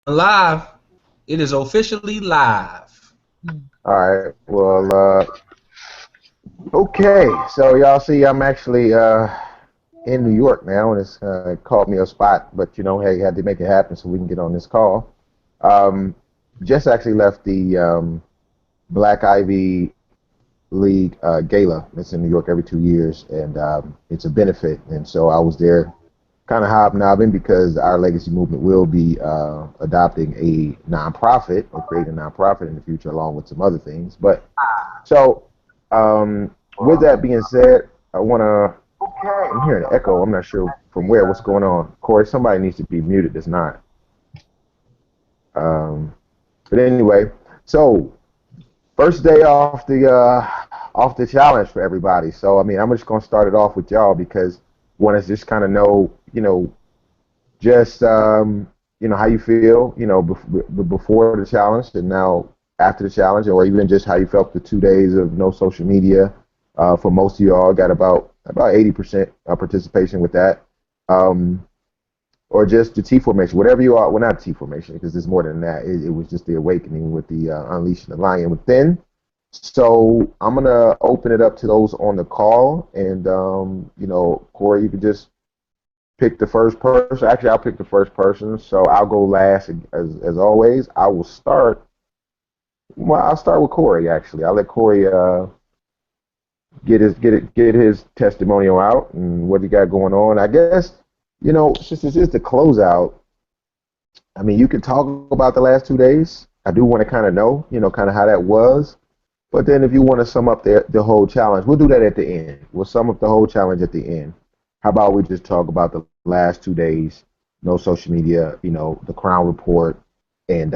Live. It is officially live. All right. Well, okay. So y'all see, I'm actually in New York now, and it's caught me a spot. But hey, had to make it happen so we can get on this call. Um, just actually left the Black Ivy League gala. It's in New York every 2 years, and it's a benefit. And so I was there, kind of hobnobbing because our legacy movement will be adopting a nonprofit or creating a nonprofit in the future, along with some other things. But so, with that being said, I want to. I'm hearing an echo. I'm not sure from where. What's going on? Corey, somebody needs to be muted. That's not. Um, but anyway, so first day off the challenge for everybody. So I mean, I'm just gonna start it off with y'all because want to just kind of know, just how you feel, before the challenge and now after the challenge, or even just how you felt the 2 days of no social media. For most of y'all, got about 80% participation with that, um, or just the T formation, whatever you are. Well, not T formation because there's more than that. It was just the awakening with the unleashing the lion within. So I'm gonna open it up to those on the call, and Corey, you can just pick the first person. Actually, I'll pick the first person. So I'll go last as always. I will start. Well, I'll start with Corey. Actually, I'll let Corey get his testimonial out and what he got going on. I guess since this is the closeout. I mean, you can talk about the last 2 days. I do want to kind of know, kind of how that was. But then if you want to sum up the whole challenge, we'll do that at the end. We'll sum up the whole challenge at the end. How about we just talk about the last 2 days, no social media, the Crown Report, and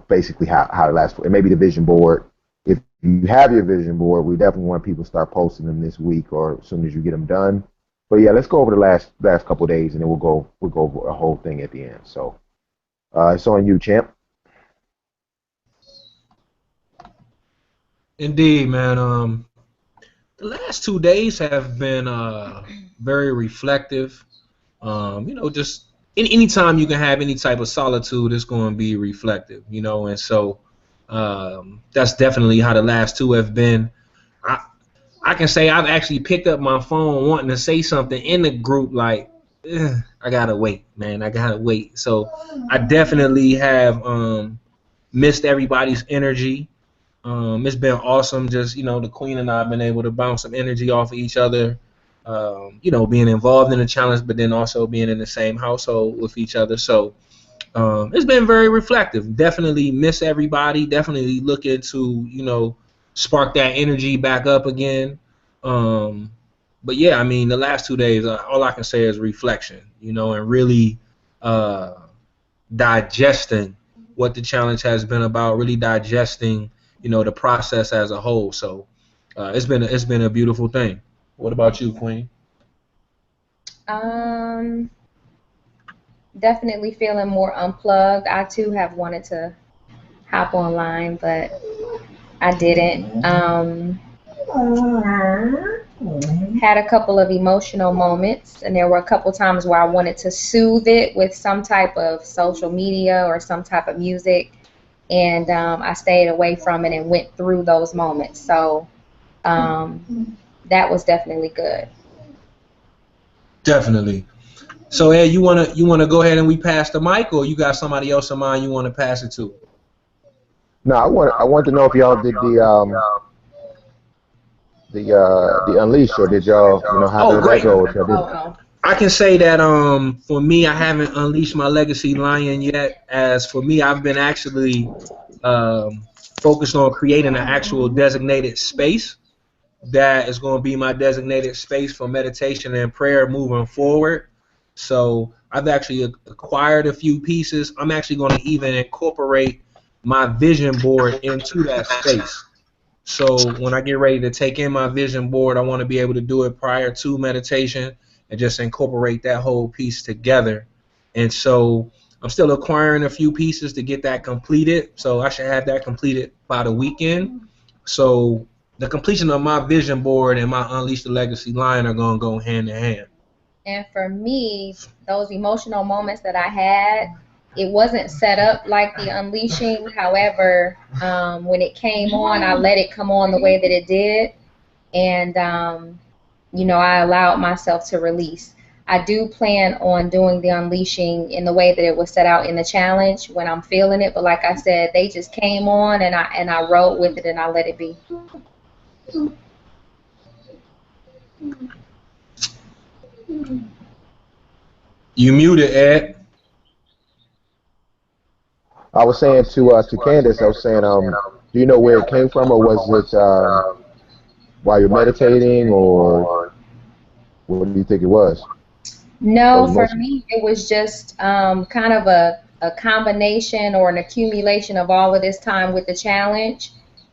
basically how the last, and maybe the vision board. If you have your vision board, we definitely want people to start posting them this week or as soon as you get them done. But yeah, let's go over the last couple of days, and then we'll go over a whole thing at the end. So it's on you, champ. Indeed, man. The last 2 days have been very reflective. Just anytime you can have any type of solitude, it's going to be reflective. And so that's definitely how the last two have been. I I can say I've actually picked up my phone wanting to say something in the group like, I gotta wait, man. I gotta wait. So I definitely have missed everybody's energy. It's been awesome. Just the Queen and I have been able to bounce some energy off of each other. Being involved in the challenge, but then also being in the same household with each other. So it's been very reflective. Definitely miss everybody. Definitely looking to spark that energy back up again. Um, but yeah, I mean, the last 2 days, all I can say is reflection. And really uh, digesting what the challenge has been about. Really digesting, the process as a whole. So it's been a beautiful thing. What about you, Queen? Um, Definitely feeling more unplugged. I too have wanted to hop online, but I didn't. Had a couple of emotional moments, and there were a couple times where I wanted to soothe it with some type of social media or some type of music, and I stayed away from it and went through those moments. So that was definitely good. Definitely. So, Ed, you wanna go ahead and we pass the mic, or you got somebody else in mind you want to pass it to? No, I want to know if y'all did the unleash, or did y'all, how Oh, did that great. go if y'all did? Oh, oh. I can say that for me, I haven't unleashed my legacy lion yet. As for me, I've been actually focused on creating an actual designated space that is going to be my designated space for meditation and prayer moving forward. So I've actually acquired a few pieces. I'm actually going to even incorporate my vision board into that space. So when I get ready to take in my vision board, I want to be able to do it prior to meditation and just incorporate that whole piece together. And so I'm still acquiring a few pieces to get that completed. So I should have that completed by the weekend. So the completion of my vision board and my Unleash the Legacy line are going to go hand in hand. And for me, those emotional moments that I had, it wasn't set up like the unleashing. However, when it came on, I let it come on the way that it did, and I allowed myself to release. I do plan on doing the unleashing in the way that it was set out in the challenge when I'm feeling it. But like I said, they just came on, and I rode with it and I let it be. You muted, Ed. I was saying to Candace, I was saying, do you know where it came from, or was it while you're meditating, or what do you think it was? No, Those for emotions. me, it was just kind of a combination or an accumulation of all of this time with the challenge.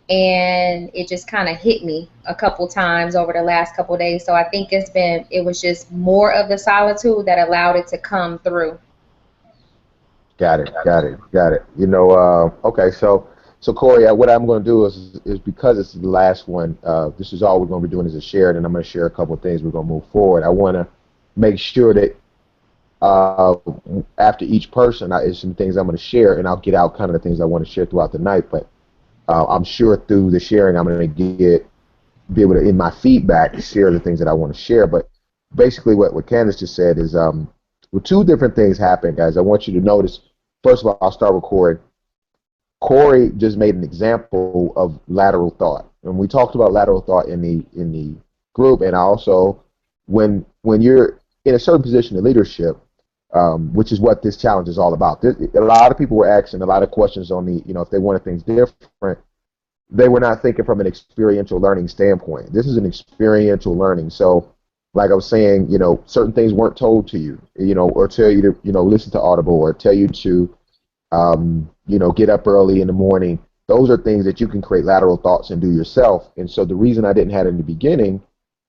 And it just kind of hit me a couple times over the last couple days. So I think it was just more of the solitude that allowed it to come through. Got it, got it, got it. Okay, so Corey, what I'm going to do is because it's the last one. This is all we're going to be doing is a share, and I'm going to share a couple of things. We're going to move forward. I want to make sure that uh, after each person, is some things I'm going to share, and I'll get out kind of the things I want to share throughout the night. But I'm sure through the sharing, I'm going to be able to, in my feedback, share the things that I want to share. But basically, what Candace just said is, well, two different things happen, guys. I want you to notice. First of all, I'll start with Corey. Corey just made an example of lateral thought, and we talked about lateral thought in the group, and also when you're in a certain position of leadership, which is what this challenge is all about. A lot of people were asking a lot of questions on if they wanted things different. They were not thinking from an experiential learning standpoint. This is an experiential learning. So, like I was saying, certain things weren't told to you, or tell you to, listen to Audible, or tell you to, get up early in the morning. Those are things that you can create lateral thoughts and do yourself. And so the reason I didn't have it in the beginning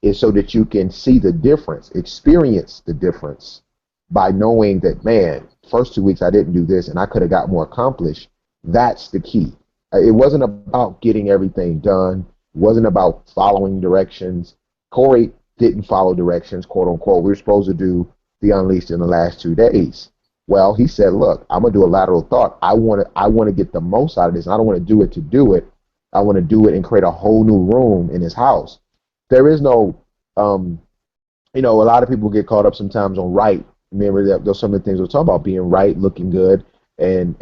is so that you can see the difference, experience the difference by knowing that, man, first 2 weeks I didn't do this and I could have got more accomplished. That's the key. It wasn't about getting everything done. It wasn't about following directions. Corey didn't follow directions, quote unquote. We were supposed to do the Unleashed in the last 2 days. Well, he said, look, I'm gonna do a lateral thought. I want to get the most out of this. And I don't want to do it to do it. I want to do it and create a whole new room in his house. There is no, a lot of people get caught up sometimes on right. Remember that those some of the things we're talking about, being right, looking good, and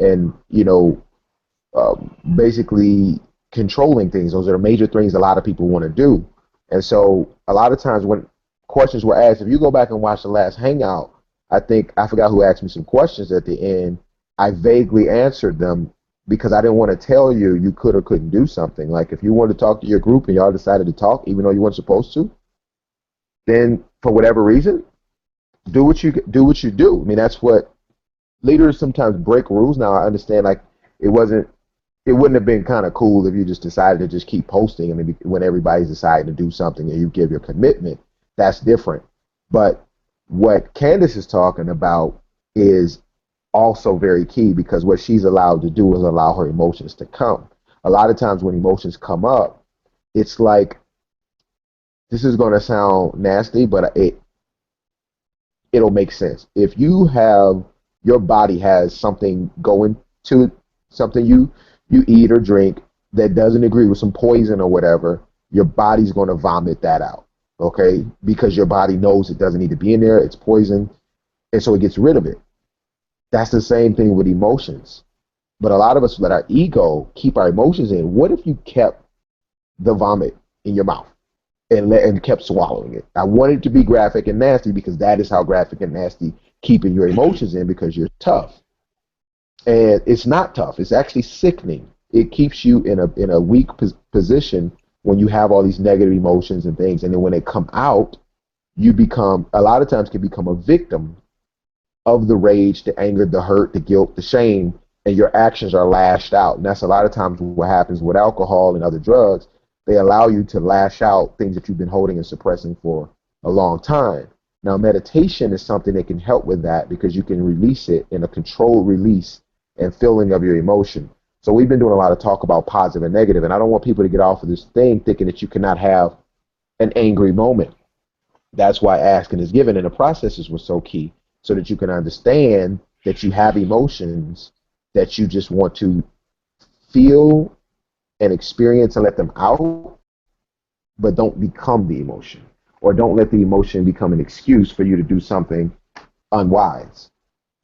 basically controlling things. Those are the major things a lot of people want to do. And so a lot of times when questions were asked, if you go back and watch the last hangout, I forgot who asked me some questions at the end. I vaguely answered them because I didn't want to tell you you could or couldn't do something. Like if you wanted to talk to your group and y'all decided to talk even though you weren't supposed to, then for whatever reason, do what you do. I mean, that's what leaders sometimes break rules. Now I understand, like it wasn't it wouldn't have been kind of cool if you just decided to just keep posting. I mean, when everybody's deciding to do something and you give your commitment, that's different. But what Candace is talking about is also very key, because what she's allowed to do is allow her emotions to come. A lot of times when emotions come up, it's like, this is going to sound nasty, but it'll make sense. If you have, your body has something going to something you eat or drink that doesn't agree with some poison or whatever, your body's going to vomit that out, okay? Because your body knows it doesn't need to be in there, it's poison, and so it gets rid of it. That's the same thing with emotions. But a lot of us let our ego keep our emotions in. What if you kept the vomit in your mouth and kept swallowing it? I want it to be graphic and nasty because that is how graphic and nasty keeping your emotions in, because you're tough. And it's not tough. It's actually sickening. It keeps you in a weak position when you have all these negative emotions and things. And then when they come out, you become, a lot of times can become a victim of the rage, the anger, the hurt, the guilt, the shame, and your actions are lashed out. And that's a lot of times what happens with alcohol and other drugs. They allow you to lash out things that you've been holding and suppressing for a long time. Now, meditation is something that can help with that, because you can release it in a controlled release and feeling of your emotion. So we've been doing a lot of talk about positive and negative, and I don't want people to get off of this thing thinking that you cannot have an angry moment. That's why asking is given, and the processes were so key, so that you can understand that you have emotions that you just want to feel and experience and let them out, but don't become the emotion, or don't let the emotion become an excuse for you to do something unwise.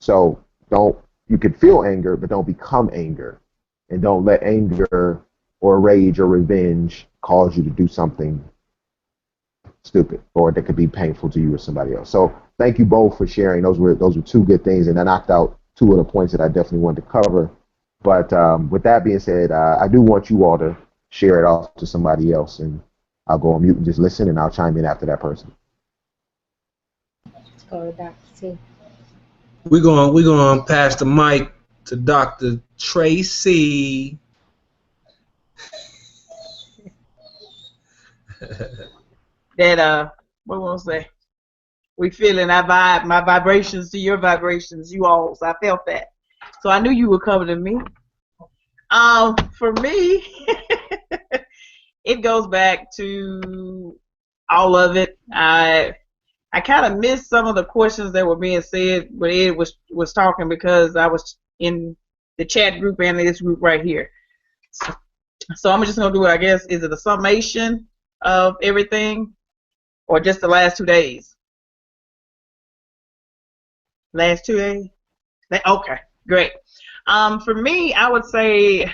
So don't, you can feel anger, but don't become anger. And don't let anger or rage or revenge cause you to do something stupid or that could be painful to you or somebody else. So thank you both for sharing. Those were two good things, and I knocked out two of the points that I definitely wanted to cover. But with that being said, I do want you all to share it off to somebody else, and I'll go on mute and just listen, and I'll chime in after that person. Let's go to Dr. T. We're going to pass the mic to Dr. Tracy. That what was I say? We feeling I vibe, my vibrations to your vibrations, you all. So I felt that. So I knew you were coming to me. For me, it goes back to all of it. I kind of missed some of the questions that were being said when Ed was talking, because I was in the chat group and this group right here. So I'm just gonna do it. I guess, is it a summation of everything, or just the last 2 days? Last 2 days? Okay, great. For me, I would say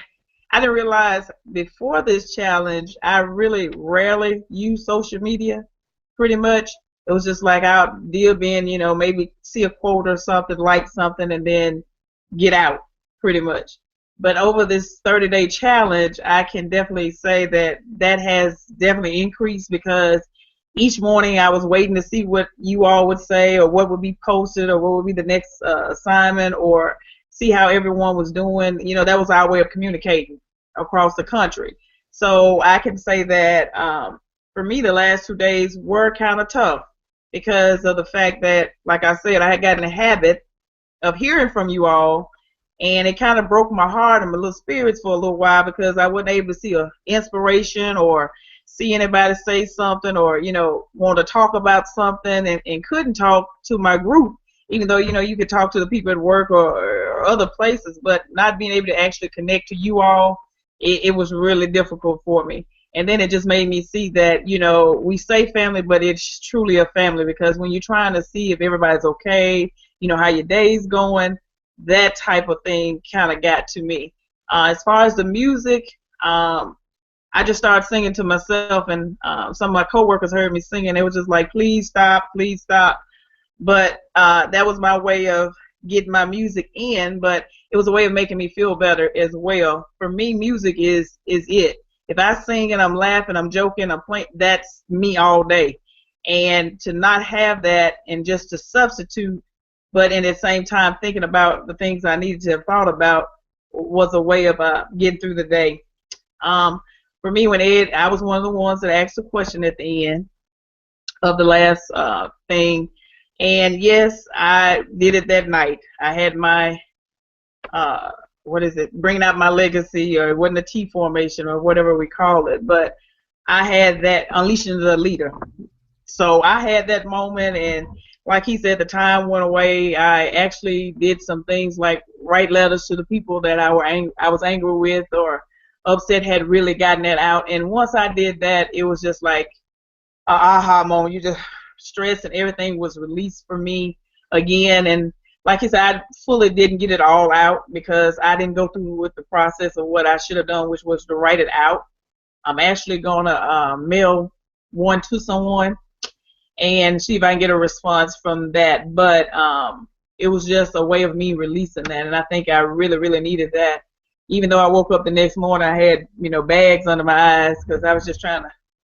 I didn't realize before this challenge, I really rarely use social media, pretty much. It was just like I'll dip in, maybe see a quote or something, like something, and then get out, pretty much. But over this 30-day challenge, I can definitely say that has definitely increased, because each morning I was waiting to see what you all would say, or what would be posted, or what would be the next assignment, or see how everyone was doing. That was our way of communicating across the country. So I can say that for me, the last 2 days were kind of tough, because of the fact that, like I said, I had gotten a habit of hearing from you all, and it kind of broke my heart and my little spirits for a little while, because I wasn't able to see a inspiration or see anybody say something, or want to talk about something, and couldn't talk to my group, even though you could talk to the people at work or other places, but not being able to actually connect to you all, it was really difficult for me. And then it just made me see that we say family, but it's truly a family, because when you're trying to see if everybody's okay, how your day's going, that type of thing kind of got to me. As far as the music, I just started singing to myself, and some of my coworkers heard me singing. They were just like, please stop, please stop. But that was my way of getting my music in, but it was a way of making me feel better as well. For me, music is it. If I sing and I'm laughing, I'm joking, I'm playing, that's me all day. And to not have that, and just to substitute, but in the same time thinking about the things I needed to have thought about, was a way of getting through the day. For me, when Ed, I was one of the ones that asked a question at the end of the last thing, and yes, I did it that night. I had my bringing out my legacy, or it wasn't a T formation or whatever we call it, but I had that unleashing the leader. So I had that moment, and like he said, the time went away. I actually did some things like write letters to the people that I was angry with or upset, had really gotten that out. And once I did that, it was just like a aha moment. You just stress and everything was released for me again. And like I said, I fully didn't get it all out, because I didn't go through with the process of what I should have done, which was to write it out. I'm actually gonna mail one to someone and see if I can get a response from that. But it was just a way of me releasing that, and I think I really, really needed that. Even though I woke up the next morning, I had bags under my eyes, because I was just I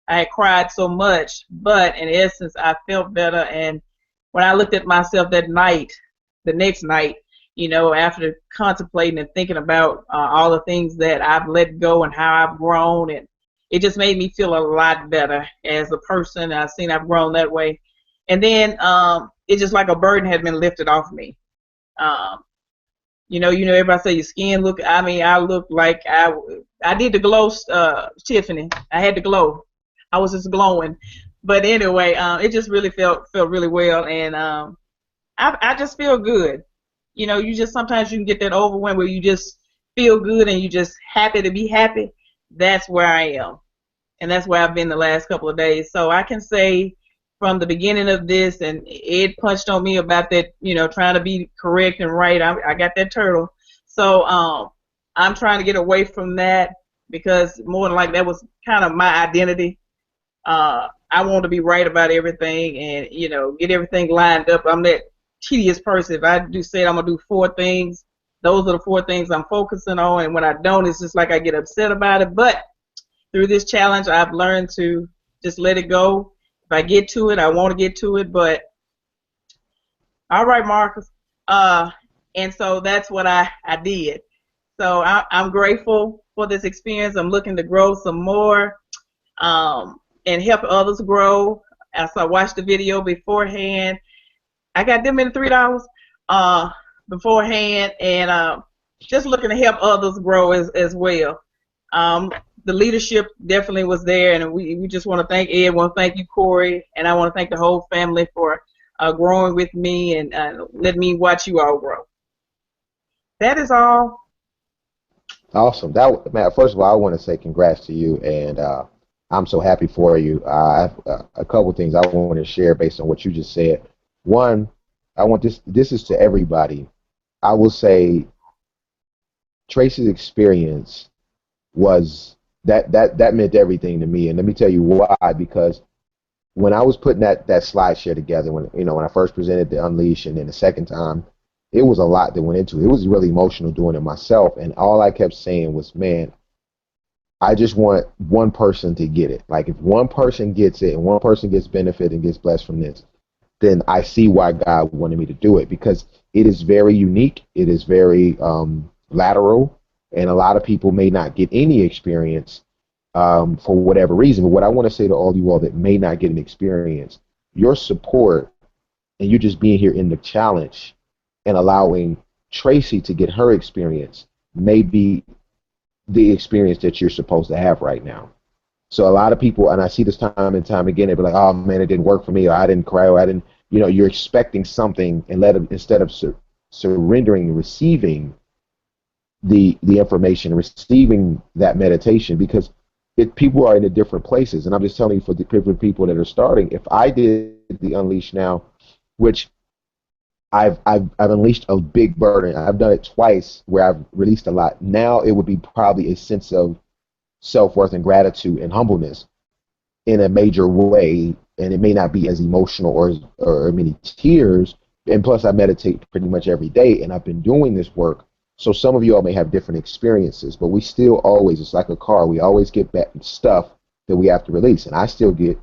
had cried so much, but in essence, I felt better. And when I looked at myself that night, the next night, after contemplating and thinking about all the things that I've let go and how I've grown, and it just made me feel a lot better as a person. I've seen I've grown that way. And then it's just like a burden had been lifted off me. Everybody say your skin look, I look like I did the glow, Tiffany. I had the glow. I was just glowing. But anyway, it just really felt really well, and I just feel good. you know, you just sometimes you can get that overwhelm where you just feel good and you just happy to be happy. That's where I am, and that's where I've been the last couple of days. So I can say from the beginning of this, and it punched on me about that, you know, trying to be correct and right. I got that turtle. So I'm trying to get away from that because more than like that was kind of my identity. I want to be right about everything and, you know, get everything lined up. I'm that tedious person. If I do say I'm going to do 4 things, those are the 4 things I'm focusing on. And when I don't, it's just like I get upset about it. But through this challenge, I've learned to just let it go. If I get to it, I want to get to it. But all right, Marcus. And so that's what I did. So I'm grateful for this experience. I'm looking to grow some more and help others grow. As I watched the video beforehand, I got them in $3 beforehand, and just looking to help others grow as well. The leadership definitely was there, and we just want to thank Ed. Want to thank you, Corey, and I want to thank the whole family for growing with me and letting me watch you all grow. That is all. Awesome. That man. First of all, I want to say congrats to you, and I'm so happy for you. I have a couple things I want to share based on what you just said. One, I want this. This is to everybody. I will say, Tracy's experience was that meant everything to me, and let me tell you why. Because when I was putting that slide share together, when I first presented the Unleash, and then the second time, it was a lot that went into it. It was really emotional doing it myself, and all I kept saying was, man, I just want one person to get it. Like if one person gets it and one person gets benefit and gets blessed from this, then I see why God wanted me to do it, because it is very unique. It is very lateral, and a lot of people may not get any experience for whatever reason. But what I want to say to all you all that may not get an experience, your support and you just being here in the challenge and allowing Tracy to get her experience may be the experience that you're supposed to have right now. So a lot of people, and I see this time and time again, they be like, "Oh man, it didn't work for me," or "I didn't cry," or "I didn't." You know, you're expecting something, and instead of surrendering and receiving the information, receiving that meditation, because people are in the different places. And I'm just telling you, for the people that are starting, if I did the Unleash now, which I've unleashed a big burden. I've done it twice where I've released a lot. Now it would be probably a sense of self-worth and gratitude and humbleness in a major way, and it may not be as emotional or many tears. And plus, I meditate pretty much every day, and I've been doing this work. So some of you all may have different experiences, but we still always, it's like a car, we always get back stuff that we have to release, and I still get,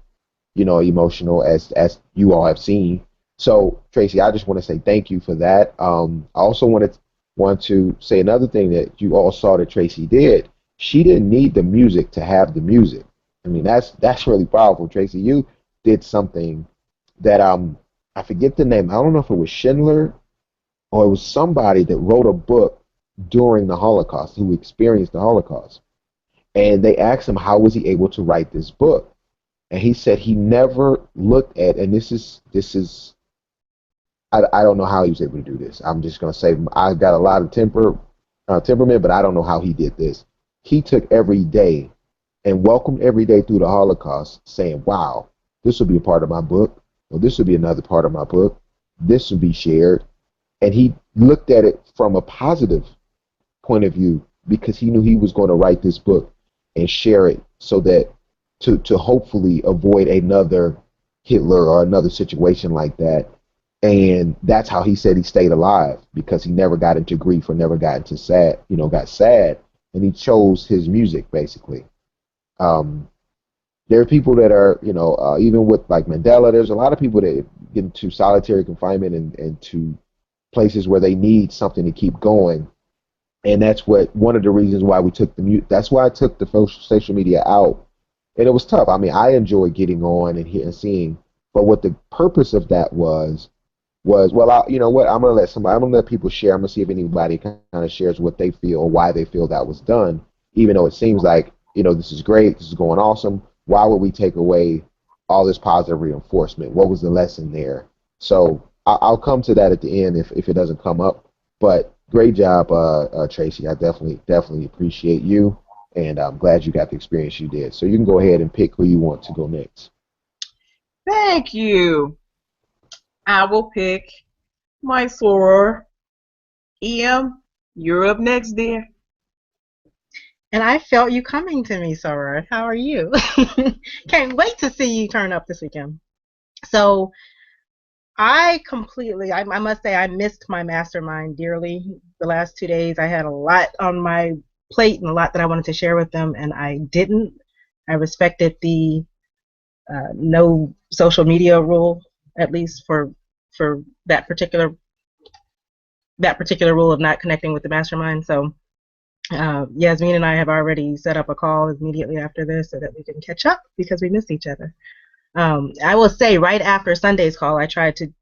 emotional as you all have seen. So Tracy, I just want to say thank you for that. I also want to say another thing that you all saw that Tracy did. She didn't need the music to have the music. I mean, that's really powerful, Tracy. You did something that I forget the name. I don't know if it was Schindler or it was somebody that wrote a book during the Holocaust, who experienced the Holocaust. And they asked him, how was he able to write this book? And he said he never looked at, and this is I don't know how he was able to do this. I'm just going to say I've got a lot of temperament, but I don't know how he did this. He took every day and welcomed every day through the Holocaust, saying, wow, this will be a part of my book, or this will be another part of my book. This will be shared. And he looked at it from a positive point of view, because he knew he was going to write this book and share it, so that to hopefully avoid another Hitler or another situation like that. And that's how he said he stayed alive, because he never got into grief or never got into got sad, and he chose his music basically. There are people that are, even with like Mandela, there's a lot of people that get into solitary confinement and to places where they need something to keep going. And that's one of the reasons why we took that's why I took the social media out. And it was tough. I mean, I enjoy getting on and hearing and seeing, but what the purpose of that was, well, you know what, I'm gonna let people share. I'm gonna see if anybody kind of shares what they feel or why they feel that was done, even though it seems like, this is great, this is going awesome. Why would we take away all this positive reinforcement? What was the lesson there? So I'll come to that at the end if it doesn't come up. But great job, Tracy. I definitely appreciate you, and I'm glad you got the experience you did. So you can go ahead and pick who you want to go next. Thank you. I will pick my soror. EM, you're up next, dear. And I felt you coming to me, Sora. How are you? Can't wait to see you turn up this weekend. So I must say, I missed my mastermind dearly the last 2 days. I had a lot on my plate and a lot that I wanted to share with them, and I didn't. I respected the no social media rule, at least for that particular rule of not connecting with the mastermind. So Yasmin and I have already set up a call immediately after this so that we can catch up because we miss each other. I will say right after Sunday's call, I tried to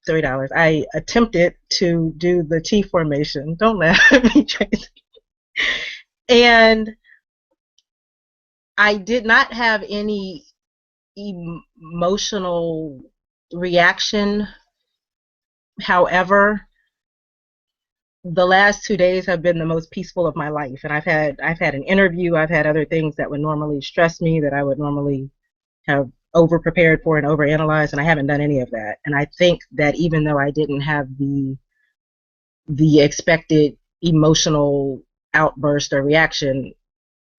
$3. I attempted to do the T formation. Don't laugh at me, Tracy. And I did not have any emotional reaction. However, the last 2 days have been the most peaceful of my life, and I've had an interview. I've had other things that would normally stress me, that I would normally have over prepared for and over analyzed, and I haven't done any of that. And I think that even though I didn't have the expected emotional outburst or reaction,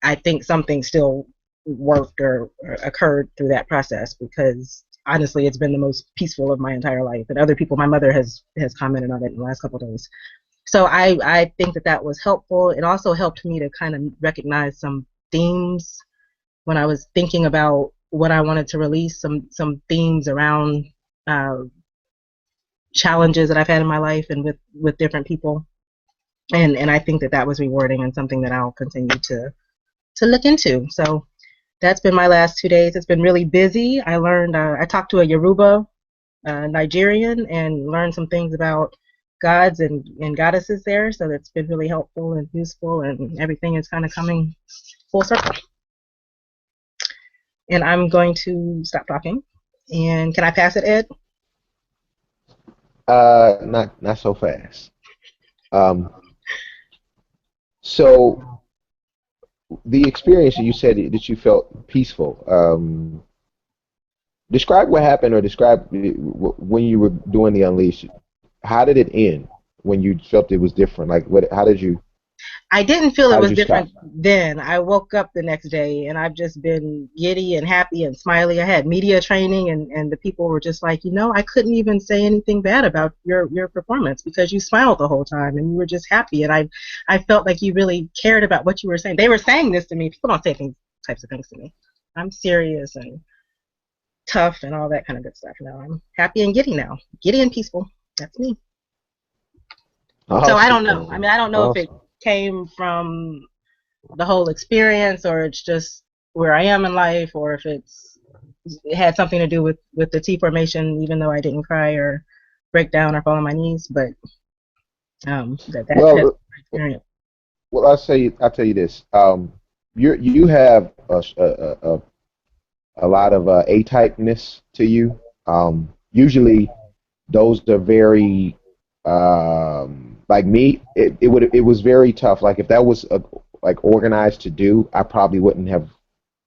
I think something still worked or occurred through that process, because honestly it's been the most peaceful of my entire life. And other people, my mother has commented on it in the last couple of days. So I think that was helpful. It also helped me to kind of recognize some themes when I was thinking about what I wanted to release, some themes around uh, challenges that I've had in my life and with different people. And I think that was rewarding and something that I'll continue to look into. So that's been my last 2 days. It's been really busy. I talked to a Yoruba Nigerian and learned some things about gods and goddesses there. So that's been really helpful and useful, and everything is kind of coming full circle. And I'm going to stop talking. And can I pass it, Ed? Not so fast. Um, so the experience that you said that you felt peaceful. Describe what happened, or describe when you were doing the unleash. How did it end when you felt it was different? Like what? I didn't feel it How did was you stop? different then. I woke up the next day and I've just been giddy and happy and smiley. I had media training, and the people were just like, I couldn't even say anything bad about your performance because you smiled the whole time and you were just happy. And I felt like you really cared about what you were saying. They were saying this to me. People don't say things types of things to me. I'm serious and tough and all that kind of good stuff. Now I'm happy and giddy now. Giddy and peaceful. That's me. So I don't know. I mean, I don't know if it Awesome. came from the whole experience or it's just where I am in life, or if it had something to do with the T formation, even though I didn't cry or break down or fall on my knees. But that has Well, been my experience. well, I'll tell you this. You have a lot of A-typeness to you. Usually, those are very like me. It was very tough. Like if that was like organized to do, I probably wouldn't have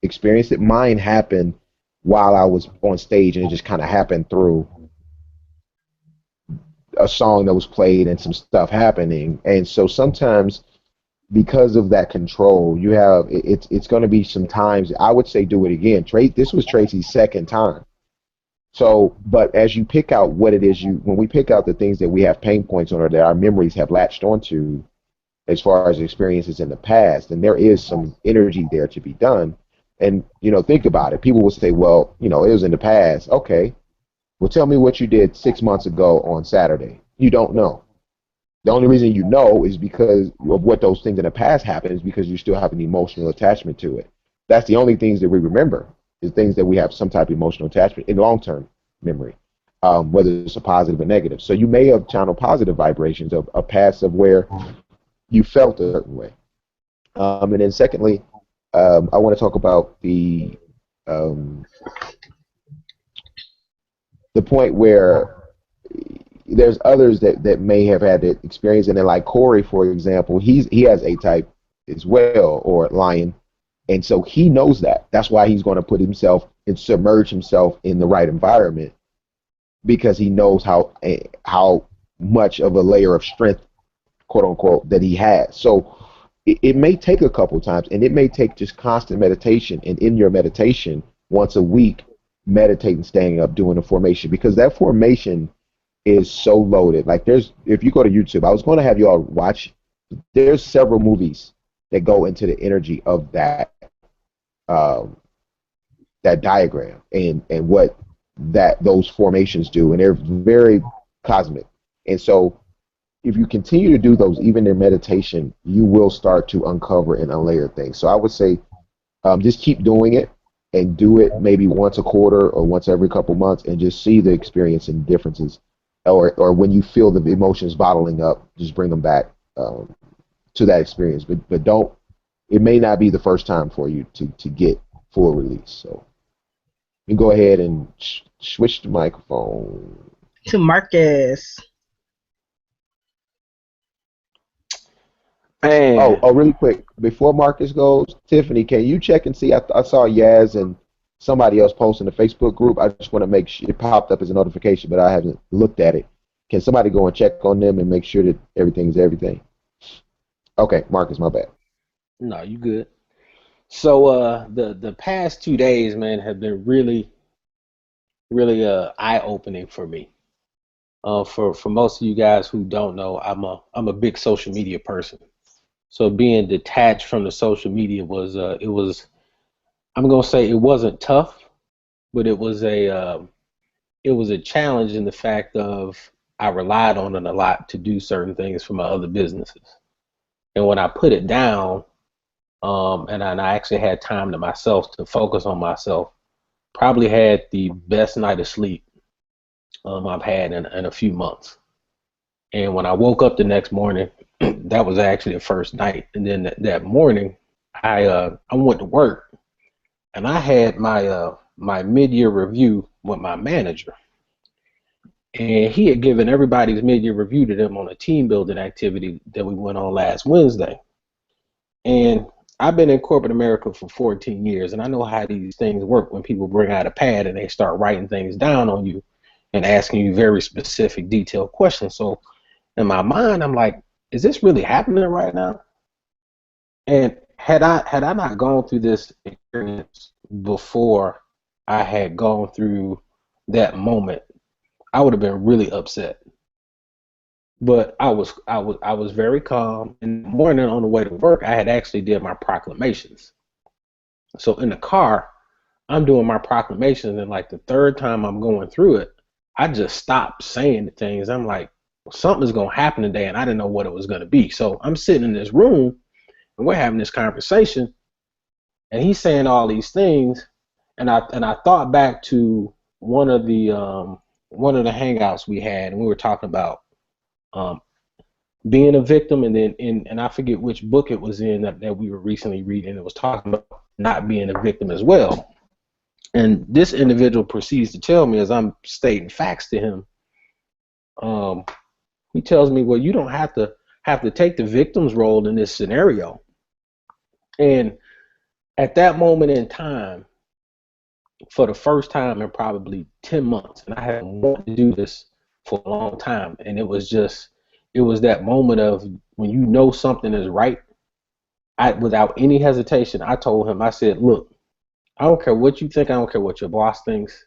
experienced it. Mine happened while I was on stage, and it just kind of happened through a song that was played and some stuff happening. And so sometimes because of that control, you have it's going to be some times I would say do it again. This was Tracy's second time. So, but as you pick out what it is when we pick out the things that we have pain points on or that our memories have latched onto as far as experiences in the past, and there is some energy there to be done. And think about it. People will say, well, it was in the past. Okay, well, tell me what you did 6 months ago on Saturday. You don't know. The only reason you know is because of what those things in the past happened, is because you still have an emotional attachment to it. That's the only things that we remember, is things that we have some type of emotional attachment in long-term memory, whether it's a positive or negative. So you may have channeled positive vibrations of a past of where you felt a certain way. And then secondly, I want to talk about um, the point where there's others that may have had that experience, and then like Corey, for example, he has A type as well, or Lion, and so he knows that. That's why he's going to put himself and submerge himself in the right environment, because he knows how much of a layer of strength, quote unquote, that he has. So it may take a couple times, and it may take just constant meditation, and in your meditation once a week, meditating, staying up, doing a formation, because that formation is so loaded. Like, if you go to YouTube, I was going to have you all watch, there's several movies that go into the energy of um, that diagram, and what those formations do, and they're very cosmic. And so if you continue to do those, even in meditation, you will start to uncover and unlayer things. So I would say, just keep doing it, and do it maybe once a quarter or once every couple months, and just see the experience and differences. Or when you feel the emotions bottling up, just bring them back to that experience. But don't. It may not be the first time for you to get full release. So you go ahead and switch the microphone To Marcus. Oh, Man, really quick, before Marcus goes, Tiffany, can you check and see? I saw Yaz and somebody else post in the Facebook group. I just want to make sure it popped up as a notification, but I haven't looked at it. Can somebody go and check on them and make sure that everything's everything? Okay, Marcus, my bad. no, you good. So the past 2 days, man, have been really eye-opening for me. For most of you guys who don't know, I'm a big social media person. So being detached from the social media was I'm gonna say it wasn't tough, but it was a challenge in the fact of I relied on it a lot to do certain things for my other businesses. And when I put it down, and I actually had time to myself to focus on myself, probably had the best night of sleep I've had in a few months. And when I woke up the next morning, that was actually the first night. And then that morning, I went to work, and I had my mid-year review with my manager, and he had given everybody's mid-year review to them on a team building activity that we went on last Wednesday. And I've been in corporate America for 14 years, and I know how these things work when people bring out a pad and they start writing things down on you and asking you very specific, detailed questions. So in my mind, I'm like, is this really happening right now? And had I not gone through this experience before I had gone through that moment, I would have been really upset. But I was very calm. In the morning on the way to work, I had actually did my proclamations. So in the car, I'm doing my proclamations, and like the third time I'm going through it, I just stopped saying the things. I'm like, something's gonna happen today, and I didn't know what it was gonna be. So I'm sitting in this room, and we're having this conversation, and he's saying all these things, and I thought back to one of the hangouts we had, and we were talking about um, being a victim, and then and I forget which book it was in that we were recently reading. It was talking about not being a victim as well. And this individual proceeds to tell me, as I'm stating facts to him, um, he tells me, well, you don't have to take the victim's role in this scenario. And at that moment in time, for the first time in probably 10 months, and I have wanted to do this for a long time, and it was that moment of when you know something is right. Without any hesitation, I told him, I said, look, I don't care what you think, I don't care what your boss thinks.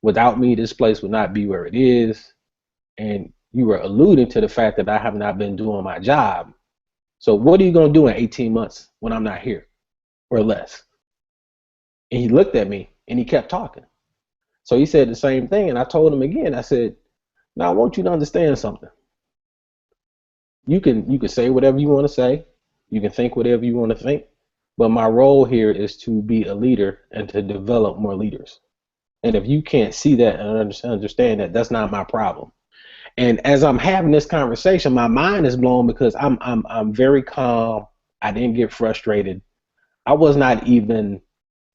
Without me, this place would not be where it is. And you were alluding to the fact that I have not been doing my job. So what are you going to do in 18 months when I'm not here, or less? And he looked at me and he kept talking. So he said the same thing, and I told him again. I said, now I want you to understand something. You can say whatever you want to say, you can think whatever you want to think, but my role here is to be a leader and to develop more leaders. And if you can't see that and understand that, that's not my problem. And as I'm having this conversation, my mind is blown because I'm very calm. I didn't get frustrated. I was not even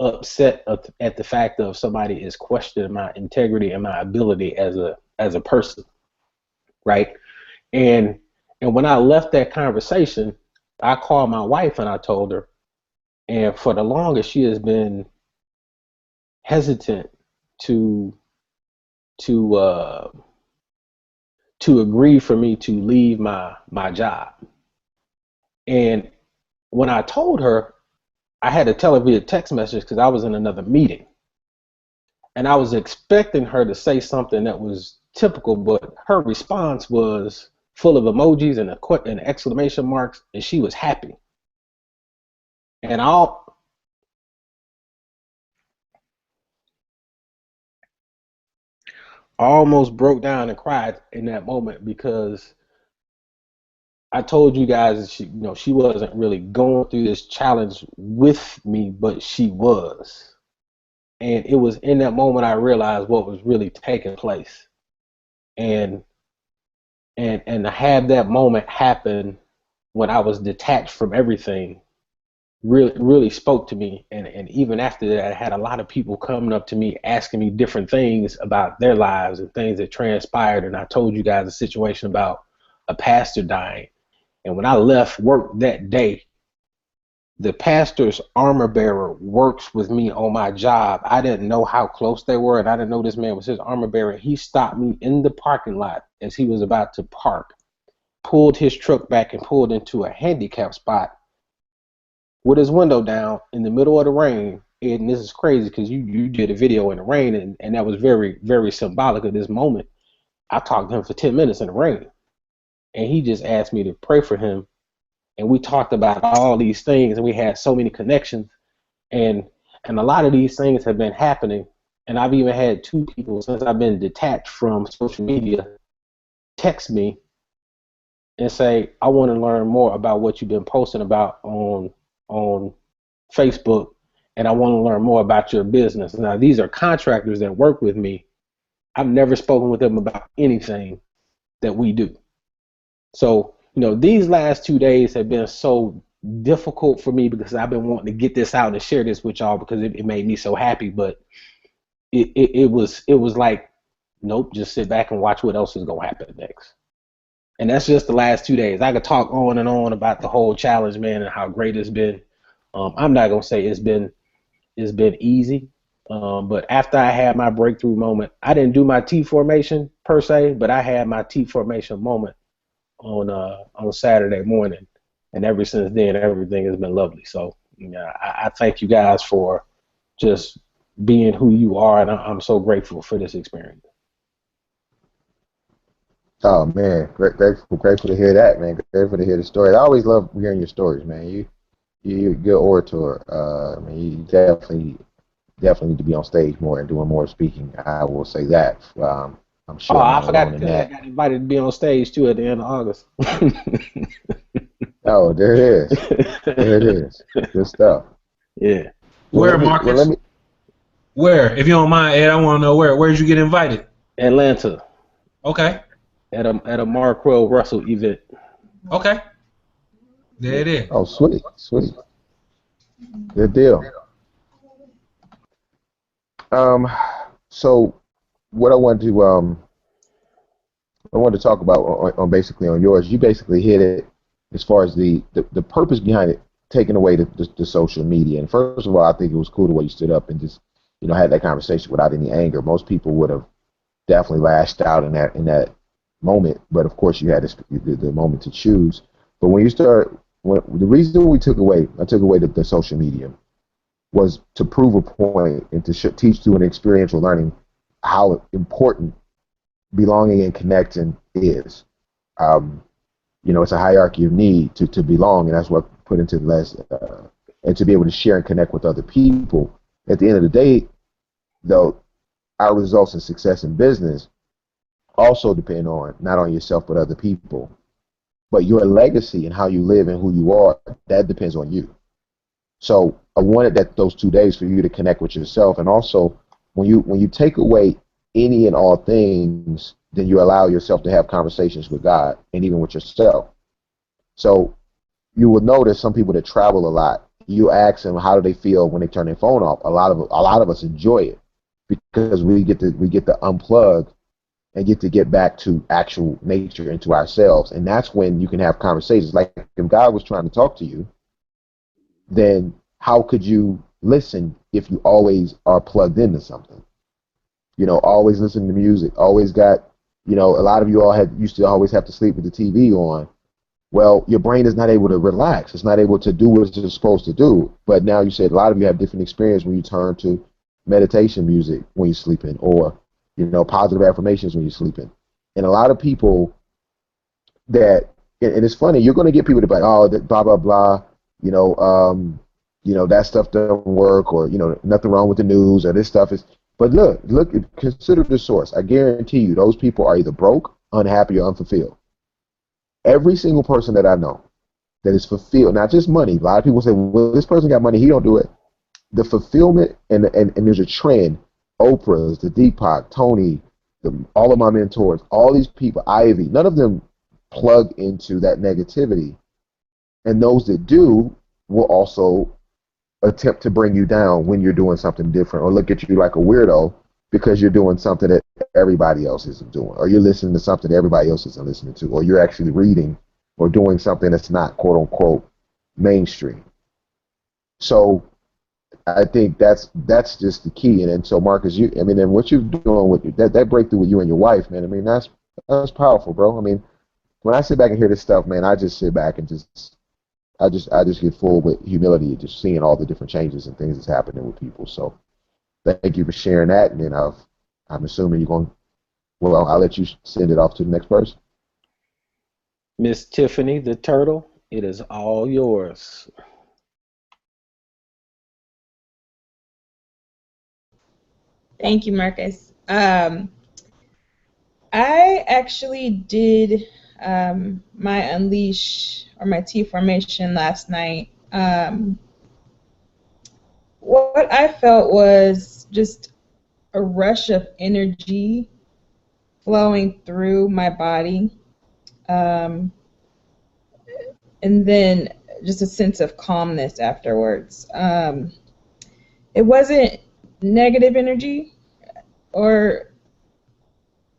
upset at the fact of somebody is questioning my integrity and my ability as a person. right? And when I left that conversation, I called my wife and I told her, and for the longest she has been hesitant to to uh to agree for me to leave my job. And when I told her, I had to tell her via text message because I was in another meeting. And I was expecting her to say something that was typical, but her response was full of emojis and exclamation marks, and she was happy. And I almost broke down and cried in that moment because I told you guys that she wasn't really going through this challenge with me, but she was. And it was in that moment I realized what was really taking place. And to have that moment happen when I was detached from everything really spoke to me. And even after that, I had a lot of people coming up to me asking me different things about their lives and things that transpired. And I told you guys a situation about a pastor dying. And when I left work that day, the pastor's armor bearer works with me on my job. I didn't know how close they were, and I didn't know this man was his armor bearer. He stopped me in the parking lot as he was about to park, pulled his truck back and pulled into a handicap spot with his window down in the middle of the rain. And this is crazy because you did a video in the rain, and that was very, very symbolic of this moment. I talked to him for 10 minutes in the rain, and he just asked me to pray for him. And we talked about all these things, and we had so many connections. And a lot of these things have been happening. And I've even had 2 people since I've been detached from social media text me and say, I want to learn more about what you've been posting about on Facebook, and I want to learn more about your business. Now, these are contractors that work with me. I've never spoken with them about anything that we do. So, these last 2 days have been so difficult for me because I've been wanting to get this out and share this with y'all because it made me so happy. But it was like, nope, just sit back and watch what else is going to happen next. And that's just the last 2 days. I could talk on and on about the whole challenge, man, and how great it's been. I'm not going to say it's been easy. But after I had my breakthrough moment, I didn't do my T formation per se, but I had my T formation moment on Saturday morning, and ever since then everything has been lovely. So I thank you guys for just being who you are, and I'm so grateful for this experience. Oh man, grateful to hear that, man. Grateful to hear the story. I always love hearing your stories, man. You're a good orator. I mean, you definitely need to be on stage more and doing more speaking. I will say that. I'm sure I'm I not forgot alone to in tell you, I that. got invited to be on stage too at the end of August. Oh, there it is. There it is. Good stuff. Yeah. Where, Well, let Marcus? me. Where? If you don't mind, Ed, I want to know where. Where did you get invited? Atlanta Okay. at a Marquell Russell event. Okay. There Yeah. it is. Oh, sweet. Good deal. So what I wanted to talk about on basically on yours. You basically hit it as far as the purpose behind it, taking away the social media. And first of all, I think it was cool the way you stood up and just had that conversation without any anger. Most people would have definitely lashed out in that moment, but of course you had the moment to choose. But the reason I took away the social media was to prove a point and to teach through an experiential learning how important belonging and connecting is. Um, it's a hierarchy of need to belong, and that's what I put into the last, and to be able to share and connect with other people. At the end of the day, though, our results and success in business also depend on not on yourself but other people. But your legacy and how you live and who you are, that depends on you. So I wanted those 2 days for you to connect with yourself, and also when you take away any and all things, then you allow yourself to have conversations with God and even with yourself. So you will notice some people that travel a lot. You ask them how do they feel when they turn their phone off. A lot of us enjoy it because we get to unplug and get back to actual nature and to ourselves. And that's when you can have conversations. Like if God was trying to talk to you, then how could you listen if you always are plugged into something? You know, always listening to music, always got, you know, a lot of you all used to always have to sleep with the TV on. Well, your brain is not able to relax. It's not able to do what it's supposed to do. But now you said a lot of you have different experience when you turn to meditation music when you're sleeping, or, you know, positive affirmations when you're sleeping. And a lot of people that, and it's funny, you're going to get people to be like, oh, blah, blah, blah, you know, that stuff doesn't work, or, you know, nothing wrong with the news, or this stuff is, but look, consider the source. I guarantee you those people are either broke, unhappy, or unfulfilled. Every single person that I know that is fulfilled, not just money. A lot of people say, well, this person got money, he don't do it. The fulfillment, and there's a trend. Oprah's, the Deepak, Tony, all of my mentors, all these people, Ivy, none of them plug into that negativity. And those that do will also attempt to bring you down when you're doing something different, or look at you like a weirdo because you're doing something that everybody else isn't doing, or you're listening to something that everybody else isn't listening to, or you're actually reading or doing something that's not quote unquote mainstream. So I think that's just the key. And so Marcus, and what you're doing with that breakthrough with you and your wife, man, I mean, that's powerful, bro. I mean, when I sit back and hear this stuff, man, I just sit back and I just get full with humility, just seeing all the different changes and things that's happening with people. So thank you for sharing that. And then I'm assuming you're going, well, I'll let you send it off to the next person. Miss Tiffany the Turtle, it is all yours. Thank you, Marcus. I actually did my Unleash or my T formation last night. What I felt was just a rush of energy flowing through my body, and then just a sense of calmness afterwards. It wasn't negative energy, or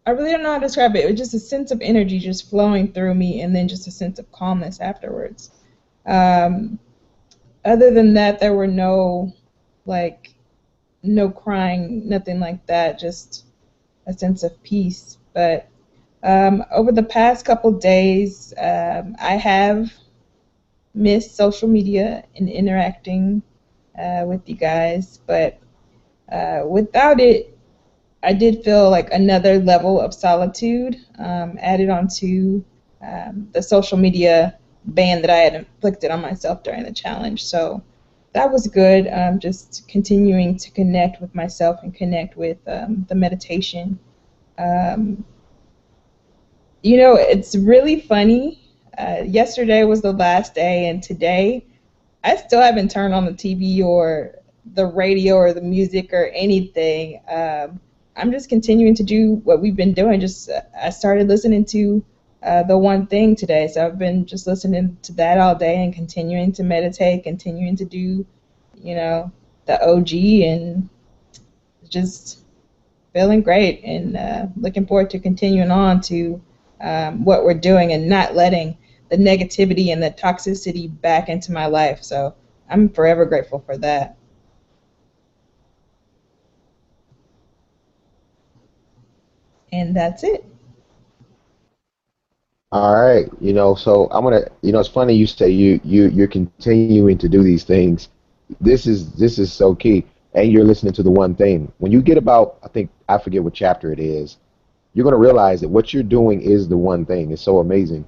I really don't know how to describe it. It was just a sense of energy just flowing through me, and then just a sense of calmness afterwards. Other than that, there were no crying, nothing like that, just a sense of peace. But over the past couple days, I have missed social media and interacting with you guys, but without it, I did feel like another level of solitude added onto the social media ban that I had inflicted on myself during the challenge. So that was good, just continuing to connect with myself and connect with the meditation. It's really funny. Yesterday was the last day, and today I still haven't turned on the TV or the radio or the music or anything. I'm just continuing to do what we've been doing. I started listening to the one thing today, so I've been just listening to that all day and continuing to meditate, continuing to do, the OG, and just feeling great, and looking forward to continuing on to what we're doing and not letting the negativity and the toxicity back into my life. So I'm forever grateful for that. And that's it. All right, so I'm gonna, it's funny you say you're continuing to do these things. This is so key, and you're listening to the one thing. When you get about, I forget what chapter it is, you're gonna realize that what you're doing is the one thing. It's so amazing.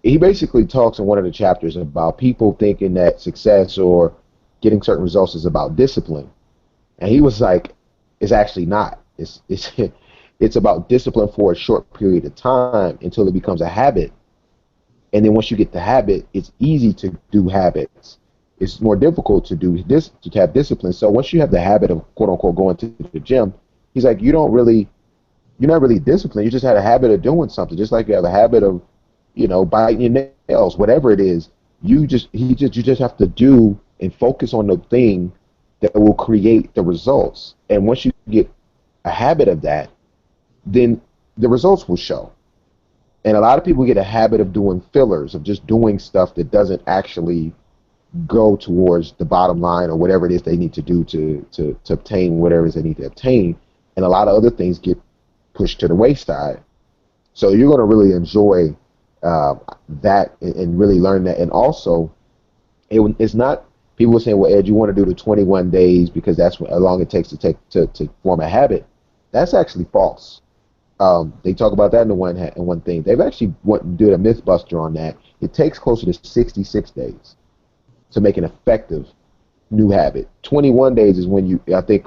He basically talks in one of the chapters about people thinking that success or getting certain results is about discipline, and he was like, it's actually not. It's it's about discipline for a short period of time until it becomes a habit. And then once you get the habit, it's easy to do habits. It's more difficult to do this, to have discipline. So once you have the habit of quote unquote going to the gym, he's like, you're not really disciplined. You just had a habit of doing something, just like you have a habit of, biting your nails, whatever it is. You just have to do and focus on the thing that will create the results. And once you get a habit of that, then the results will show. And a lot of people get a habit of doing fillers, of just doing stuff that doesn't actually go towards the bottom line or whatever it is they need to do to obtain whatever it is they need to obtain. And a lot of other things get pushed to the wayside. So you're going to really enjoy that and really learn that. And also, it's not, people were saying, well, Ed, you want to do the 21 days because that's how long it takes to form a habit. That's actually false. They talk about that in one thing. They've actually did a myth buster on that. It takes closer to 66 days to make an effective new habit. 21 days is when I think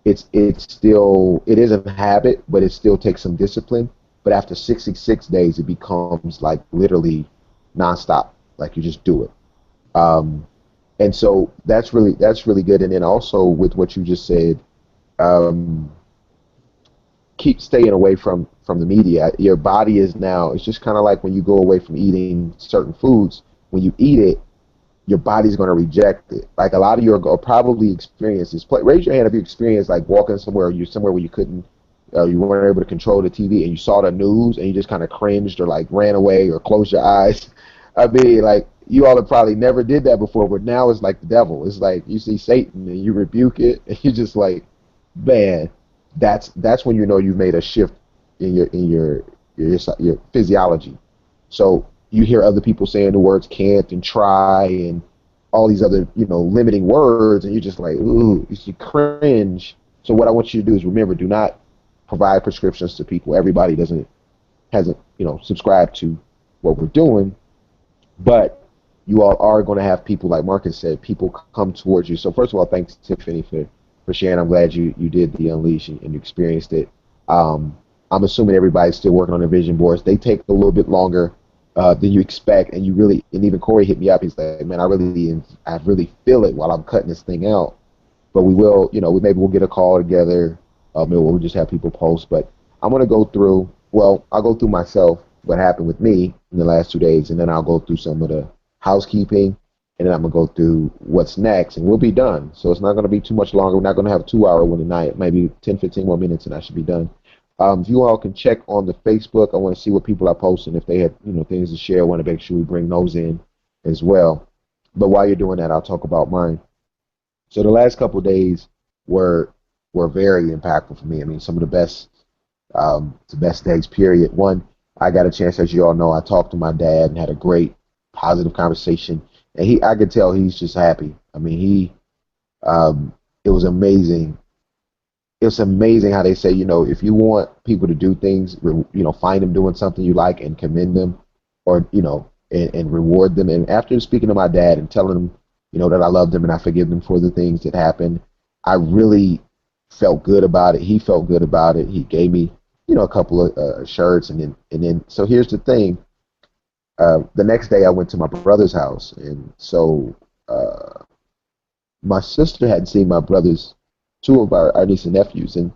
it is a habit, but it still takes some discipline. But after 66 days, it becomes like literally nonstop. Like you just do it. Um, and so that's really good. And then also with what you just said, um, keep staying away from the media. Your body is now, it's just kind of like when you go away from eating certain foods. When you eat it, your body's going to reject it. Like a lot of you are probably experience this. Raise your hand if you experienced like walking somewhere, you somewhere where you couldn't, you weren't able to control the TV, and you saw the news and you just kind of cringed or like ran away or closed your eyes. I mean, like you all have probably never did that before, but now it's like the devil. It's like you see Satan and you rebuke it, and you just like, man, that's when you know you've made a shift in your physiology. So you hear other people saying the words can't and try and all these other, limiting words, and you're just like, ooh, you cringe. So what I want you to do is remember, do not provide prescriptions to people. Everybody hasn't, subscribed to what we're doing, but you all are going to have people, like Marcus said, people come towards you. So first of all, thanks Tiffany for sharing. I'm glad you did the unleash and you experienced it. I'm assuming everybody's still working on their vision boards. They take a little bit longer than you expect, and and even Corey hit me up. He's like, man, I really feel it while I'm cutting this thing out. But we will, maybe we'll get a call together. Maybe we'll just have people post. But I'm gonna go through. Well, I'll go through myself what happened with me in the last 2 days, and then I'll go through some of the housekeeping, and then I'm gonna go through what's next, and we'll be done. So it's not gonna be too much longer. We're not gonna have a 2 hour one tonight. Maybe 10, 15 more minutes, and I should be done. If you all can check on the Facebook, I want to see what people are posting. If they had, things to share, I want to make sure we bring those in as well. But while you're doing that, I'll talk about mine. So the last couple of days were very impactful for me. I mean, some of the best days. Period. One, I got a chance, as you all know, I talked to my dad and had a great, positive conversation, and I could tell he's just happy. I mean, it was amazing. It's amazing how they say, if you want people to do things, find them doing something you like and commend them, or and reward them. And after speaking to my dad and telling him, that I love them and I forgive them for the things that happened, I really felt good about it. He felt good about it. He gave me, a couple of shirts, and then. So here's the thing. The next day I went to my brother's house, and so my sister had seen my brother's two of our niece and nephews, and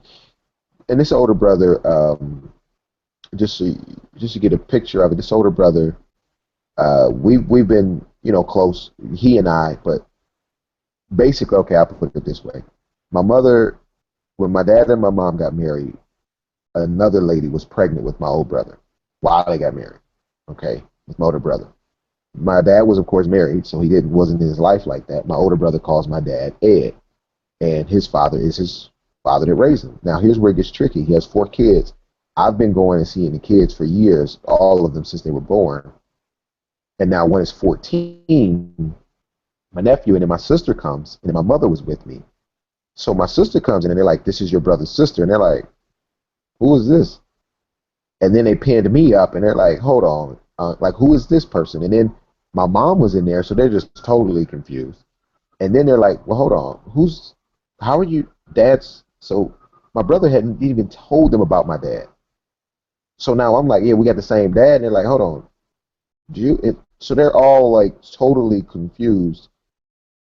this older brother, just to get a picture of it, this older brother, we've been close, he and I, but basically, okay, I'll put it this way: my mother, when my dad and my mom got married, another lady was pregnant with my old brother while they got married. Okay, with my older brother. My dad was, of course, married, so he wasn't in his life like that. My older brother calls my dad Ed, and his father is his father that raised him. Now, here's where it gets tricky. He has 4 kids. I've been going and seeing the kids for years, all of them since they were born. And now one is 14, my nephew, and then my sister comes, and then my mother was with me. So my sister comes in, and they're like, this is your brother's sister. And they're like, who is this? And then they pinned me up, and they're like, hold on, like, who is this person? And then my mom was in there, so they're just totally confused. And then they're like, well, hold on, how are you dad's? So my brother hadn't even told them about my dad. So now I'm like, yeah, we got the same dad. And they're like, hold on, so they're all like totally confused,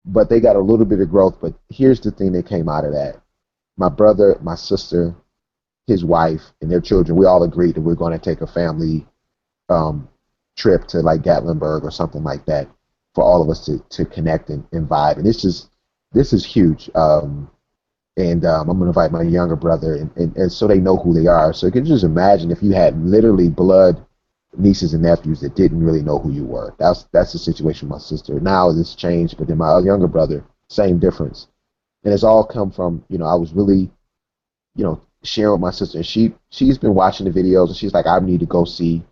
but they got a little bit of growth. But here's the thing that came out of that: my brother, my sister, his wife, and their children, we all agreed that we're going to take a family trip to like Gatlinburg or something like that for all of us to connect and vibe. And this is huge. and I'm going to invite my younger brother, and so they know who they are. So you can just imagine if you had literally blood nieces and nephews that didn't really know who you were. That's the situation with my sister. Now it's changed, but then my younger brother, same difference. And it's all come from, I was really, sharing with my sister, and she's been watching the videos, and she's like, I need to go see,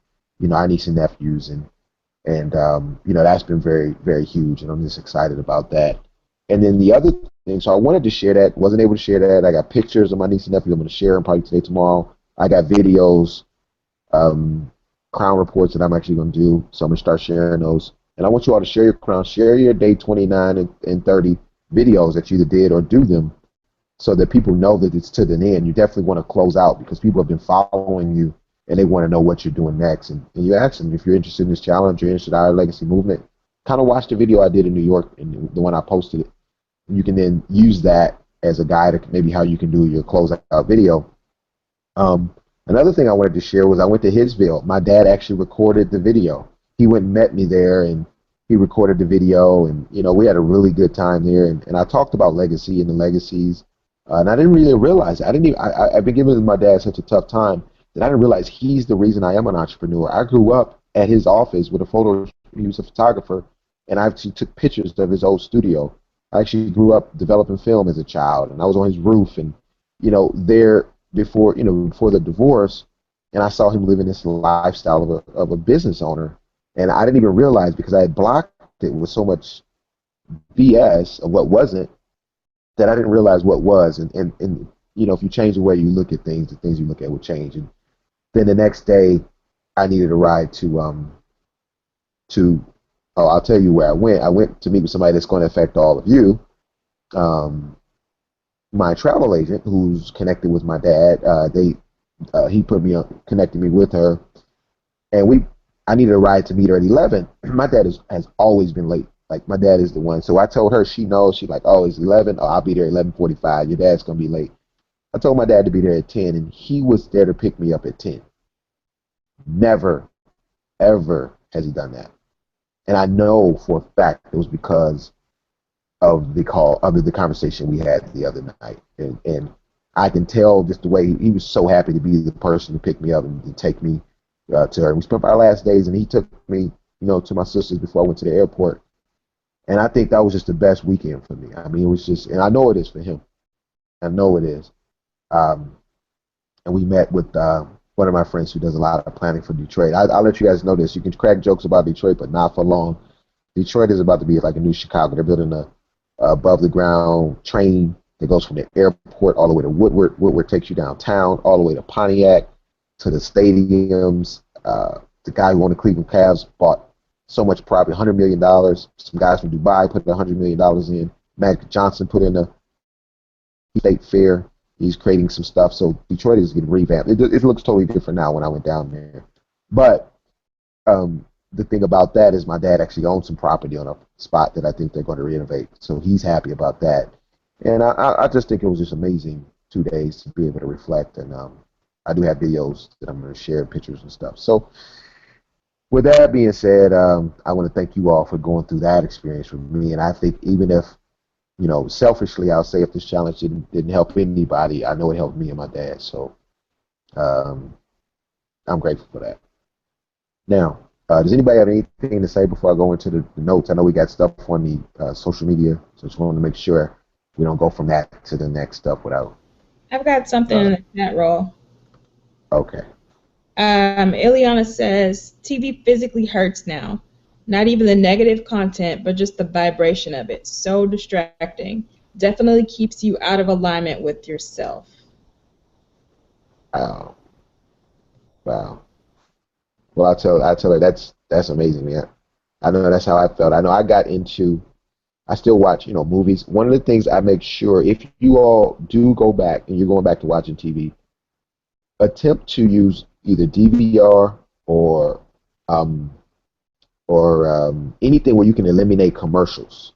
our niece and nephews, and that's been very, very huge, and I'm just excited about that. And then the other thing, so I wanted to share that, wasn't able to share that. I got pictures of my niece and nephew. I'm going to share them probably today, tomorrow. I got videos, crown reports that I'm actually going to do, so I'm going to start sharing those. And I want you all to share your crown, share your day 29 and 30 videos that you either did or do them, so that people know that it's to the end. You definitely want to close out because people have been following you and they want to know what you're doing next. And you ask them if you're interested in this challenge, you're interested in our legacy movement. Kind of watch the video I did in New York and the one I posted it. You can then use that as a guide to maybe how you can do your closeout video. Another thing I wanted to share was I went to Hitsville. My dad actually recorded the video. He went and met me there, and he recorded the video, and we had a really good time there. And I talked about legacy and the legacies, and I didn't really realize it. I've been giving my dad such a tough time that I didn't realize he's the reason I am an entrepreneur. I grew up at his office with a photo. He was a photographer, and I actually took pictures of his old studio. I actually grew up developing film as a child, and I was on his roof, and there before the divorce, and I saw him living this lifestyle of a business owner, and I didn't even realize because I had blocked it with so much BS of what wasn't, that I didn't realize what was, and if you change the way you look at things, the things you look at will change. And then the next day, I needed a ride to I'll tell you where I went. I went to meet with somebody that's going to affect all of you. My travel agent, who's connected with my dad, he put me on, connected me with her, and I needed a ride to meet her at 11. My dad has always been late. Like, my dad is the one. So I told her, she knows. She's like, oh, it's 11. Oh, I'll be there at 11:45. Your dad's gonna be late. I told my dad to be there at 10, and he was there to pick me up at 10. Never, ever has he done that. And I know for a fact it was because of the conversation we had the other night. And I can tell just the way he was so happy to be the person to pick me up and to take me to her. We spent our last days, and he took me, to my sister's before I went to the airport. And I think that was just the best weekend for me. I mean, it was just, and I know it is for him. I know it is. And we met with one of my friends who does a lot of planning for Detroit. I'll let you guys know this. You can crack jokes about Detroit, but not for long. Detroit is about to be like a new Chicago. They're building a above the ground train that goes from the airport all the way to Woodward. Woodward takes you downtown, all the way to Pontiac, to the stadiums. The guy who owned the Cleveland Cavs bought so much property, $100 million. Some guys from Dubai put $100 million in. Magic Johnson put in a state fair. He's creating some stuff. So Detroit is getting revamped. It looks totally different now when I went down there. But the thing about that is my dad actually owns some property on a spot that I think they're going to renovate. So he's happy about that. And I just think it was just amazing 2 days to be able to reflect. And I do have videos that I'm going to share, pictures and stuff. So with that being said, I want to thank you all for going through that experience with me. And I think even if, selfishly, I'll say if this challenge didn't help anybody, I know it helped me and my dad. So I'm grateful for that. Now, does anybody have anything to say before I go into the notes? I know we got stuff on the social media, so just wanted to make sure we don't go from that to the next stuff without. I've got something in the chat roll. Okay. Ileana says, TV physically hurts now. Not even the negative content, but just the vibration of it. So distracting. Definitely keeps you out of alignment with yourself. Wow. Wow. Well, I tell her that's amazing, man. I know that's how I felt. I know I still watch, movies. One of the things I make sure, if you all do go back and you're going back to watching TV, attempt to use either DVR or anything where you can eliminate commercials.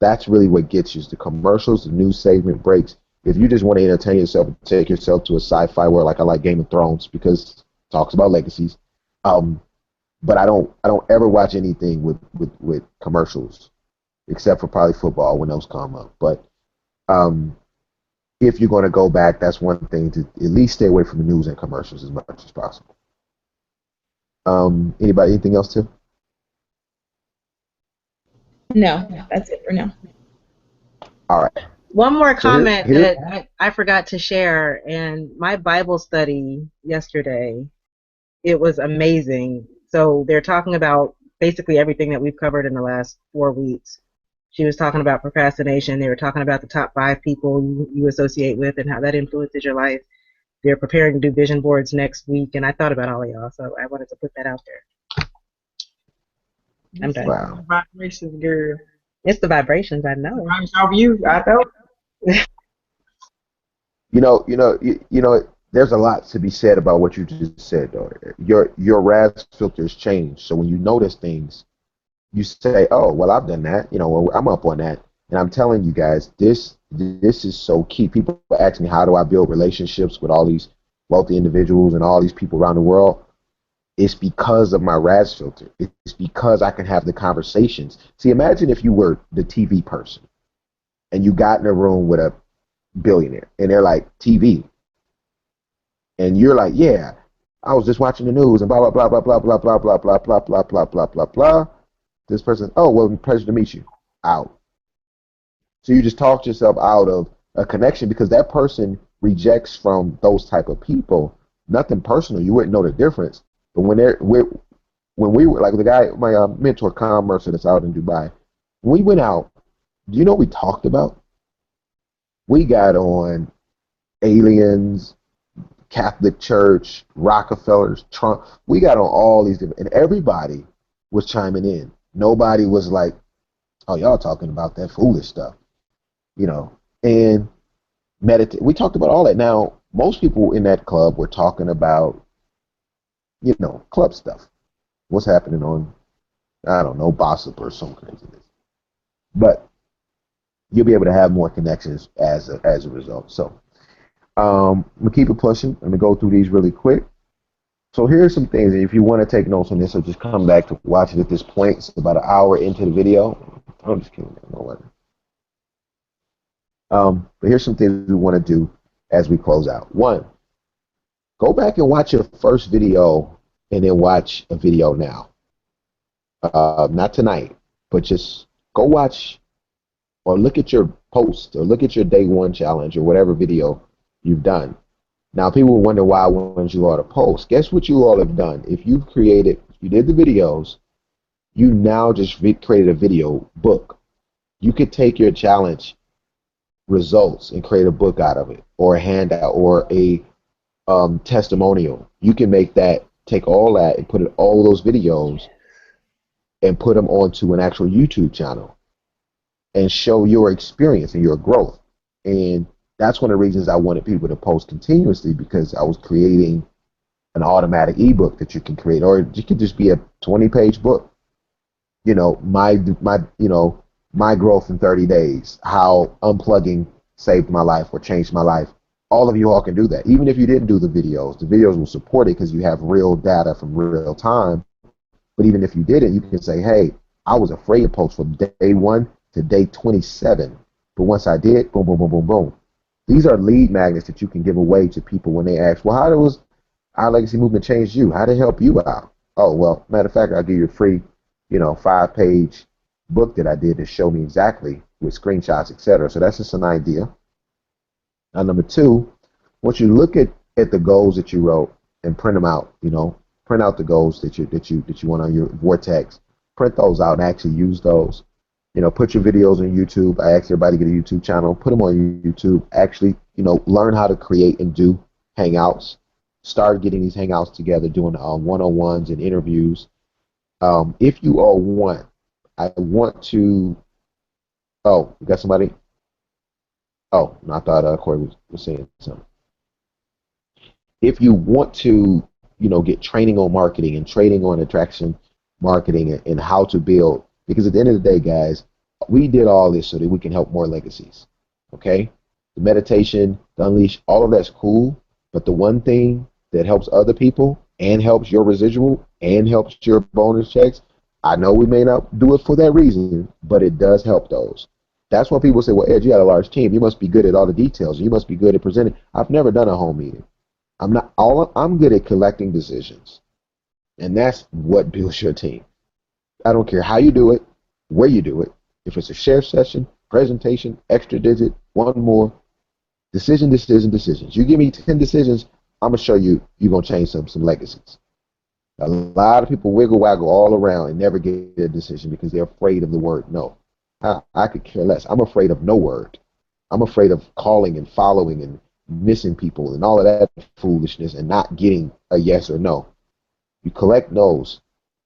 That's really what gets you, is the commercials, the news segment breaks. If you just want to entertain yourself and take yourself to a sci-fi world, like I like Game of Thrones because it talks about legacies. But I don't ever watch anything with commercials, except for probably football when those come up. But if you're going to go back, that's one thing to at least stay away from the news and commercials as much as possible. Anybody, anything else, too? No, that's it for now. All right. One more So comment here. that I forgot to share. And my Bible study yesterday, it was amazing. So they're talking about basically everything that we've covered in the last 4 weeks. She was talking about procrastination. They were talking about the top 5 people you associate with and how that influences your life. They're preparing to do vision boards next week, and I thought about all of y'all, so I wanted to put that out there. I'm done. Wow. Vibrations, girl. It's the vibrations, I know. Vibrations off you, I know. There's a lot to be said about what you just said, though. Your RAS filters change, so when you notice things, you say, "Oh, well, I've done that. Well, I'm up on that." And I'm telling you guys, this is so key. People ask me, "How do I build relationships with all these wealthy individuals and all these people around the world?" It's because of my RAS filter. It's because I can have the conversations. See, imagine if you were the TV person and you got in a room with a billionaire and they're like, "TV," and you're like, "Yeah, I was just watching the news and blah blah blah blah blah blah blah blah blah blah blah blah blah blah blah." This person, "Oh, well, pleasure to meet you." Out. So you just talked yourself out of a connection because that person rejects from those type of people. Nothing personal. You wouldn't know the difference. But when we were like the guy, my mentor, Con Mercer, that's out in Dubai, when we went out, do you know what we talked about? We got on aliens, Catholic Church, Rockefellers, Trump. We got on all these different, and everybody was chiming in. Nobody was like, "Oh, y'all talking about that foolish stuff," and meditate. We talked about all that. Now, most people in that club were talking about, club stuff. What's happening on, I don't know, Gossip or some craziness. But you'll be able to have more connections as a result. So, I'm gonna keep it pushing. I'm gonna go through these really quick. So here's some things, and if you want to take notes on this, or just come back to watch it at this point. It's about an hour into the video. I'm just kidding. But here's some things we want to do as we close out. One, go back and watch your first video, and then watch a video now. Not tonight, but just go watch or look at your post or look at your day one challenge or whatever video you've done. Now, people wonder why I want you all to post. Guess what you all have done? If you did the videos, you now just created a video book. You could take your challenge results and create a book out of it, or a handout, or a testimonial. You can take all that and put all those videos and put them onto an actual YouTube channel and show your experience and your growth. And that's one of the reasons I wanted people to post continuously, because I was creating an automatic ebook that you can create, or it could just be a 20-page book. My growth in 30 days, how unplugging saved my life or changed my life. All of you all can do that. Even if you didn't do the videos will support it because you have real data from real time. But even if you didn't, you can say, "Hey, I was afraid to post from day 1 to day 27. But once I did, boom, boom, boom, boom, boom." These are lead magnets that you can give away to people when they ask, "Well, how does our legacy movement change you? How did it help you out?" "Oh, well, matter of fact, I'll give you a free, 5-page book that I did to show me exactly with screenshots, etc." So that's just an idea. Now, number 2, once you look at the goals that you wrote and print them out, print out the goals that you want on your vortex, print those out and actually use those. Put your videos on YouTube. I ask everybody to get a YouTube channel. Put them on YouTube. Actually, learn how to create and do hangouts. Start getting these hangouts together, doing one-on-ones and interviews. If you all want, I want to. Oh, you got somebody? Oh, no, I thought Corey was saying something. If you want to, get training on marketing and training on attraction marketing and how to build, because at the end of the day, guys, we did all this so that we can help more legacies. Okay? The meditation, the unleash, all of that's cool, but the one thing that helps other people and helps your residual and helps your bonus checks, I know we may not do it for that reason, but it does help those. That's when people say, well, Ed, you got a large team. You must be good at all the details. You must be good at presenting. I've never done a home meeting. I'm not all I'm good at collecting decisions. And that's what builds your team. I don't care how you do it, where you do it. If it's a share session, presentation, extra digit, one more, decisions. You give me 10 decisions, I'm gonna show you you're gonna change some legacies. A lot of people wiggle waggle all around and never get a decision because they're afraid of the word no. I could care less. I'm afraid of no word. I'm afraid of calling and following and missing people and all of that foolishness and not getting a yes or no. You collect no's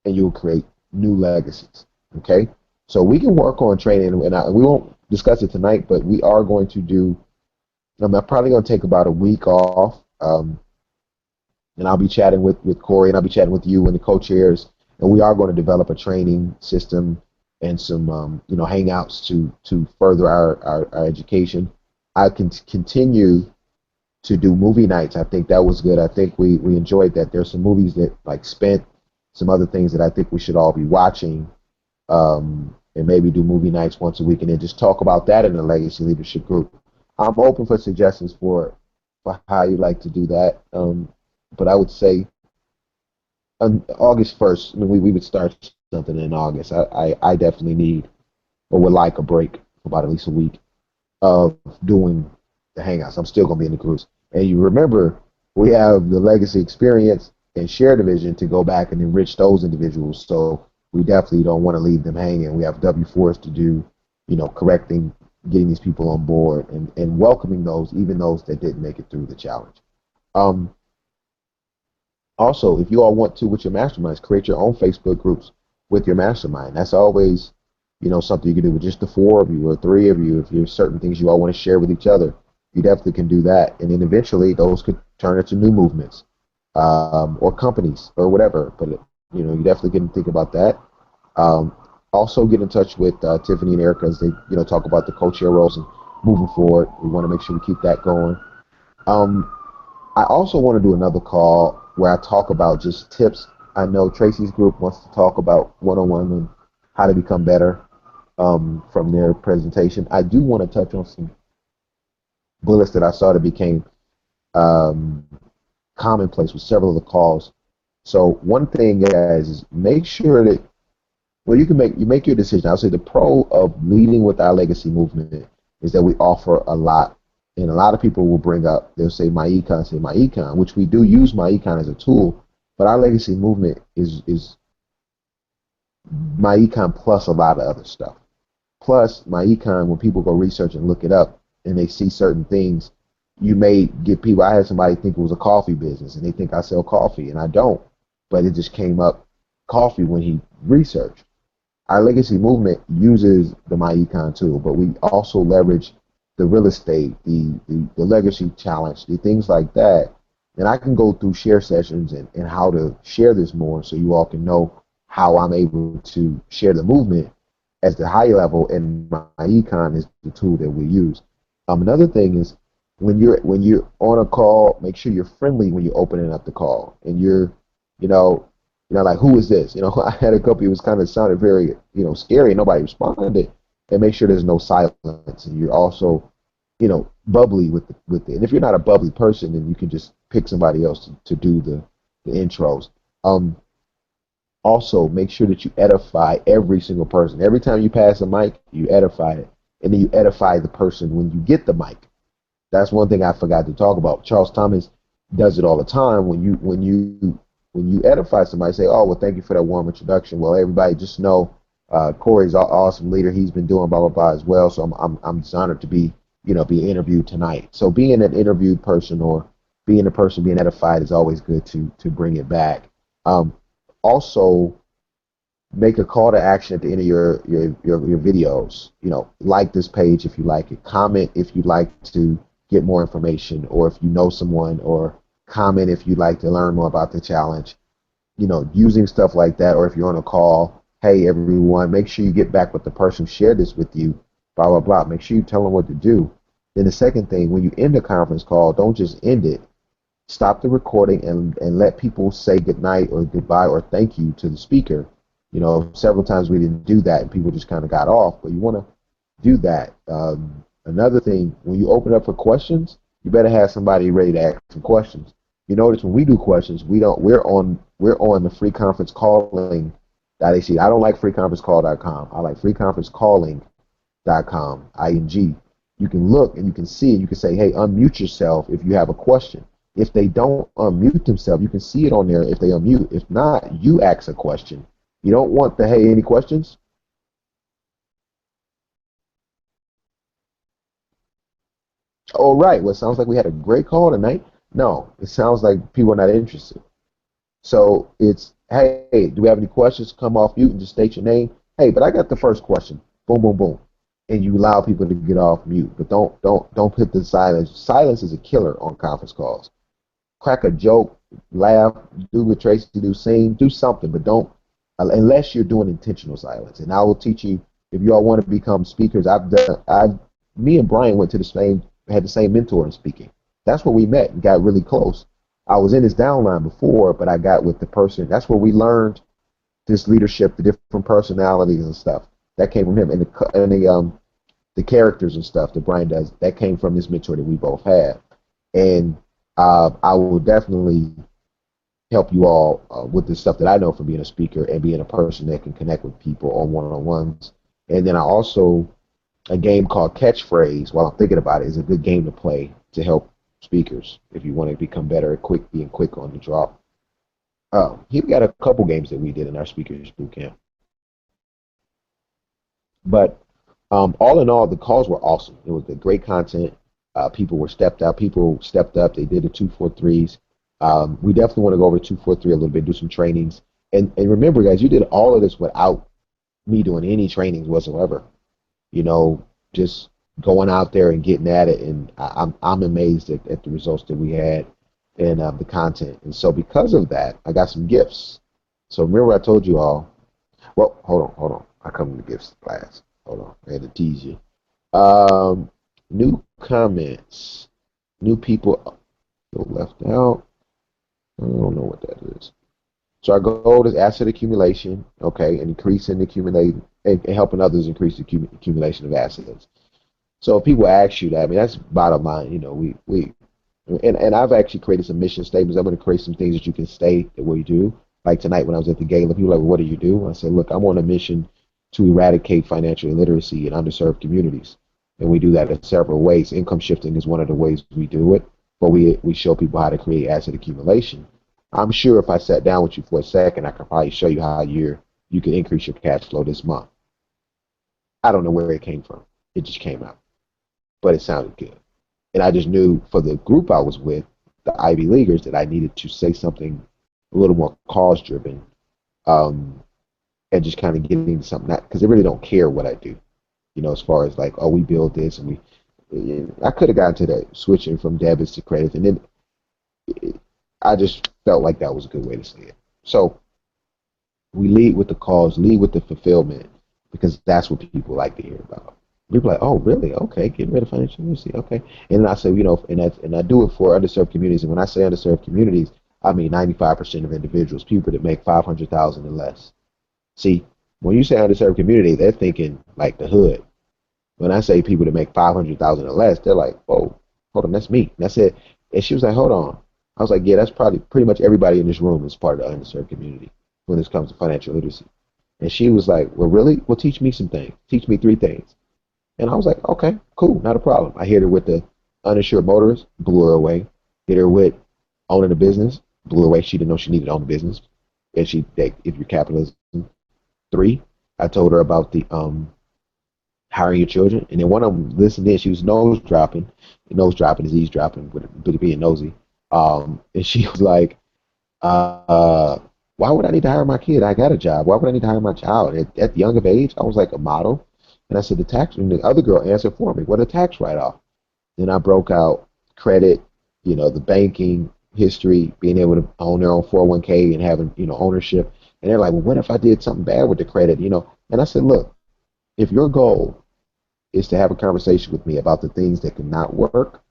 and you'll create new legacies. Okay? So we can work on training, and we won't discuss it tonight, but we are going to do. I'm probably going to take about a week off, and I'll be chatting with Corey, and I'll be chatting with you and the co-chairs, and we are going to develop a training system and some hangouts to further our education. I can continue to do movie nights. I think that was good. I think we enjoyed that. There's some movies that like Spent, some other things that I think we should all be watching, and maybe do movie nights once a week, and then just talk about that in the legacy leadership group. I'm open for suggestions for how you like to do that. But I would say on August 1st, I mean, we would start something in August. I definitely need or would like a break for about at least a week of doing the hangouts. I'm still going to be in the groups. And you remember, we have the legacy experience and share division to go back and enrich those individuals. So we definitely don't want to leave them hanging. We have W4s to do, correcting, getting these people on board and welcoming those, even those that didn't make it through the challenge. Also, if you all want to, with your masterminds, create your own Facebook groups with your mastermind. That's always, something you can do with just the 4 of you or 3 of you. If there's certain things you all want to share with each other, you definitely can do that. And then eventually those could turn into new movements or companies or whatever. But, you definitely can think about that. Also get in touch with Tiffany and Erica as they, talk about the co-chair roles and moving forward. We want to make sure we keep that going. I also want to do another call where I talk about just tips. I know Tracy's group wants to talk about one-on-one and how to become better from their presentation. I do want to touch on some bullets that I saw that became commonplace with several of the calls. So one thing, guys, is make sure that you make your decision. I'll say the pro of leading with our legacy movement is that we offer a lot. And a lot of people will bring up, they'll say my econ, which we do use my econ as a tool, but our legacy movement is my econ plus a lot of other stuff. Plus my econ, when people go research and look it up and they see certain things, you may get people, I had somebody think it was a coffee business and they think I sell coffee and I don't, but it just came up coffee when he researched. Our legacy movement uses the my econ tool, but we also leverage the real estate, the legacy challenge, the things like that. And I can go through share sessions and how to share this more so you all can know how I'm able to share the movement as the high level, and my econ is the tool that we use. Another thing is when you're on a call, make sure you're friendly when you're opening up the call and you're, like, who is this? I had a couple, it was kind of sounded very, scary and nobody responded. And make sure there's no silence and you're also, bubbly with it. And if you're not a bubbly person, then you can just pick somebody else to do the intros. Also, make sure that you edify every single person. Every time you pass a mic, you edify it. And then you edify the person when you get the mic. That's one thing I forgot to talk about. Charles Thomas does it all the time. When you edify somebody, say, oh, well, thank you for that warm introduction. Well, everybody just know Corey's an awesome leader. He's been doing blah, blah, blah as well. So I'm just honored to be interviewed tonight. So being an interviewed person or being a person being edified is always good to bring it back. Also, make a call to action at the end of your videos. Like this page if you like it. Comment if you'd like to get more information, or if you know someone, or comment if you'd like to learn more about the challenge. Using stuff like that, or if you're on a call, hey everyone, make sure you get back with the person who shared this with you, blah, blah, blah. Make sure you tell them what to do. Then the second thing, when you end a conference call, don't just end it. Stop the recording and let people say goodnight or goodbye or thank you to the speaker. Several times we didn't do that and people just kind of got off, but you want to do that. Another thing, when you open up for questions, you better have somebody ready to ask some questions. You notice when we do questions, we don't. We're on the free conference calling. .ac. I don't like freeconferencecall.com. I like freeconferencecalling.com. ING. You can look and you can see and you can say, hey, unmute yourself if you have a question. If they don't unmute themselves, you can see it on there if they unmute. If not, you ask a question. You don't want the, hey, any questions? Oh, right. Well, it sounds like we had a great call tonight. No, it sounds like people are not interested. So it's, hey, do we have any questions? Come off mute and just state your name. Hey, but I got the first question. Boom, boom, boom. And you allow people to get off mute. But don't put the silence. Silence is a killer on conference calls. Crack a joke, laugh, do what Tracy do, sing, do something, but don't unless you're doing intentional silence. And I will teach you if you all want to become speakers. Me and Brian went to the same, had the same mentor in speaking. That's where we met and got really close. I was in his downline before, but I got with the person. That's where we learned this leadership, the different personalities and stuff. That came from him, and the characters and stuff that Brian does. That came from this mentor that we both had, and I will definitely help you all with the stuff that I know from being a speaker and being a person that can connect with people on one-on-ones. And then I also, a game called Catchphrase, while I'm thinking about it, is a good game to play to help speakers if you want to become better at being quick on the draw. He got a couple games that we did in our speakers boot camp. But all in all, the calls were awesome. It was the great content. People were stepped out. People stepped up. They did the 243s. We definitely want to go over 243 a little bit, do some trainings. And remember, guys, you did all of this without me doing any trainings whatsoever. You know, just going out there and getting at it. And I'm amazed at the results that we had and the content. And so because of that, I got some gifts. So remember I told you all, well, hold on. I come to the gifts class. Hold on. I had to tease you. New comments. New people left out. I don't know what that is. So our goal is asset accumulation, okay, and increasing accumulating and helping others increase the accumulation of assets. So if people ask you that, I mean that's bottom line. You know, we and I've actually created some mission statements. I'm going to create some things that you can state that we do. Like tonight when I was at the gala, people were like, well, what do you do? I said, look, I'm on a mission to eradicate financial illiteracy in underserved communities. And we do that in several ways. Income shifting is one of the ways we do it, but we show people how to create asset accumulation. I'm sure if I sat down with you for a second, I could probably show you how you can increase your cash flow this month. I don't know where it came from. It just came out, but it sounded good. And I just knew for the group I was with, the Ivy Leaguers, that I needed to say something a little more cause driven, and just kind of get into something because they really don't care what I do, you know, as far as like, oh, we build this and I could have gotten to that switching from debits to credits, and then I just felt like that was a good way to say it. So we lead with the cause, lead with the fulfillment, because that's what people like to hear about. People are like, oh, really? Okay, getting rid of financial literacy. Okay, and then I say, you know, and I do it for underserved communities. And when I say underserved communities, I mean 95% of individuals, people that make 500,000 or less. See, when you say underserved community, they're thinking like the hood. When I say people that make 500,000 or less, they're like, oh, hold on, that's me. And that's it. And she was like, hold on. I was like, yeah, that's probably pretty much everybody in this room is part of the underserved community when this comes to financial literacy. And she was like, well, really? Well, teach me some things. Teach me 3 things. And I was like, okay, cool, not a problem. I hit her with the uninsured motorist, blew her away. Hit her with owning a business, blew her away. She didn't know she needed to own a business. And if you're capitalism. 3, I told her about the hiring your children. And then one of them listened in, she was nose dropping. Nose dropping is eavesdropping, but being nosy. And she was like, why would I need to hire my kid? I got a job. Why would I need to hire my child? At the young of age, I was like a model. And I said, the tax, and the other girl answered for me, what a tax write-off. Then I broke out credit, you know, the banking history, being able to own their own 401k and having, you know, ownership. And they're like, well, what if I did something bad with the credit, you know? And I said, look, if your goal is to have a conversation with me about the things that cannot work,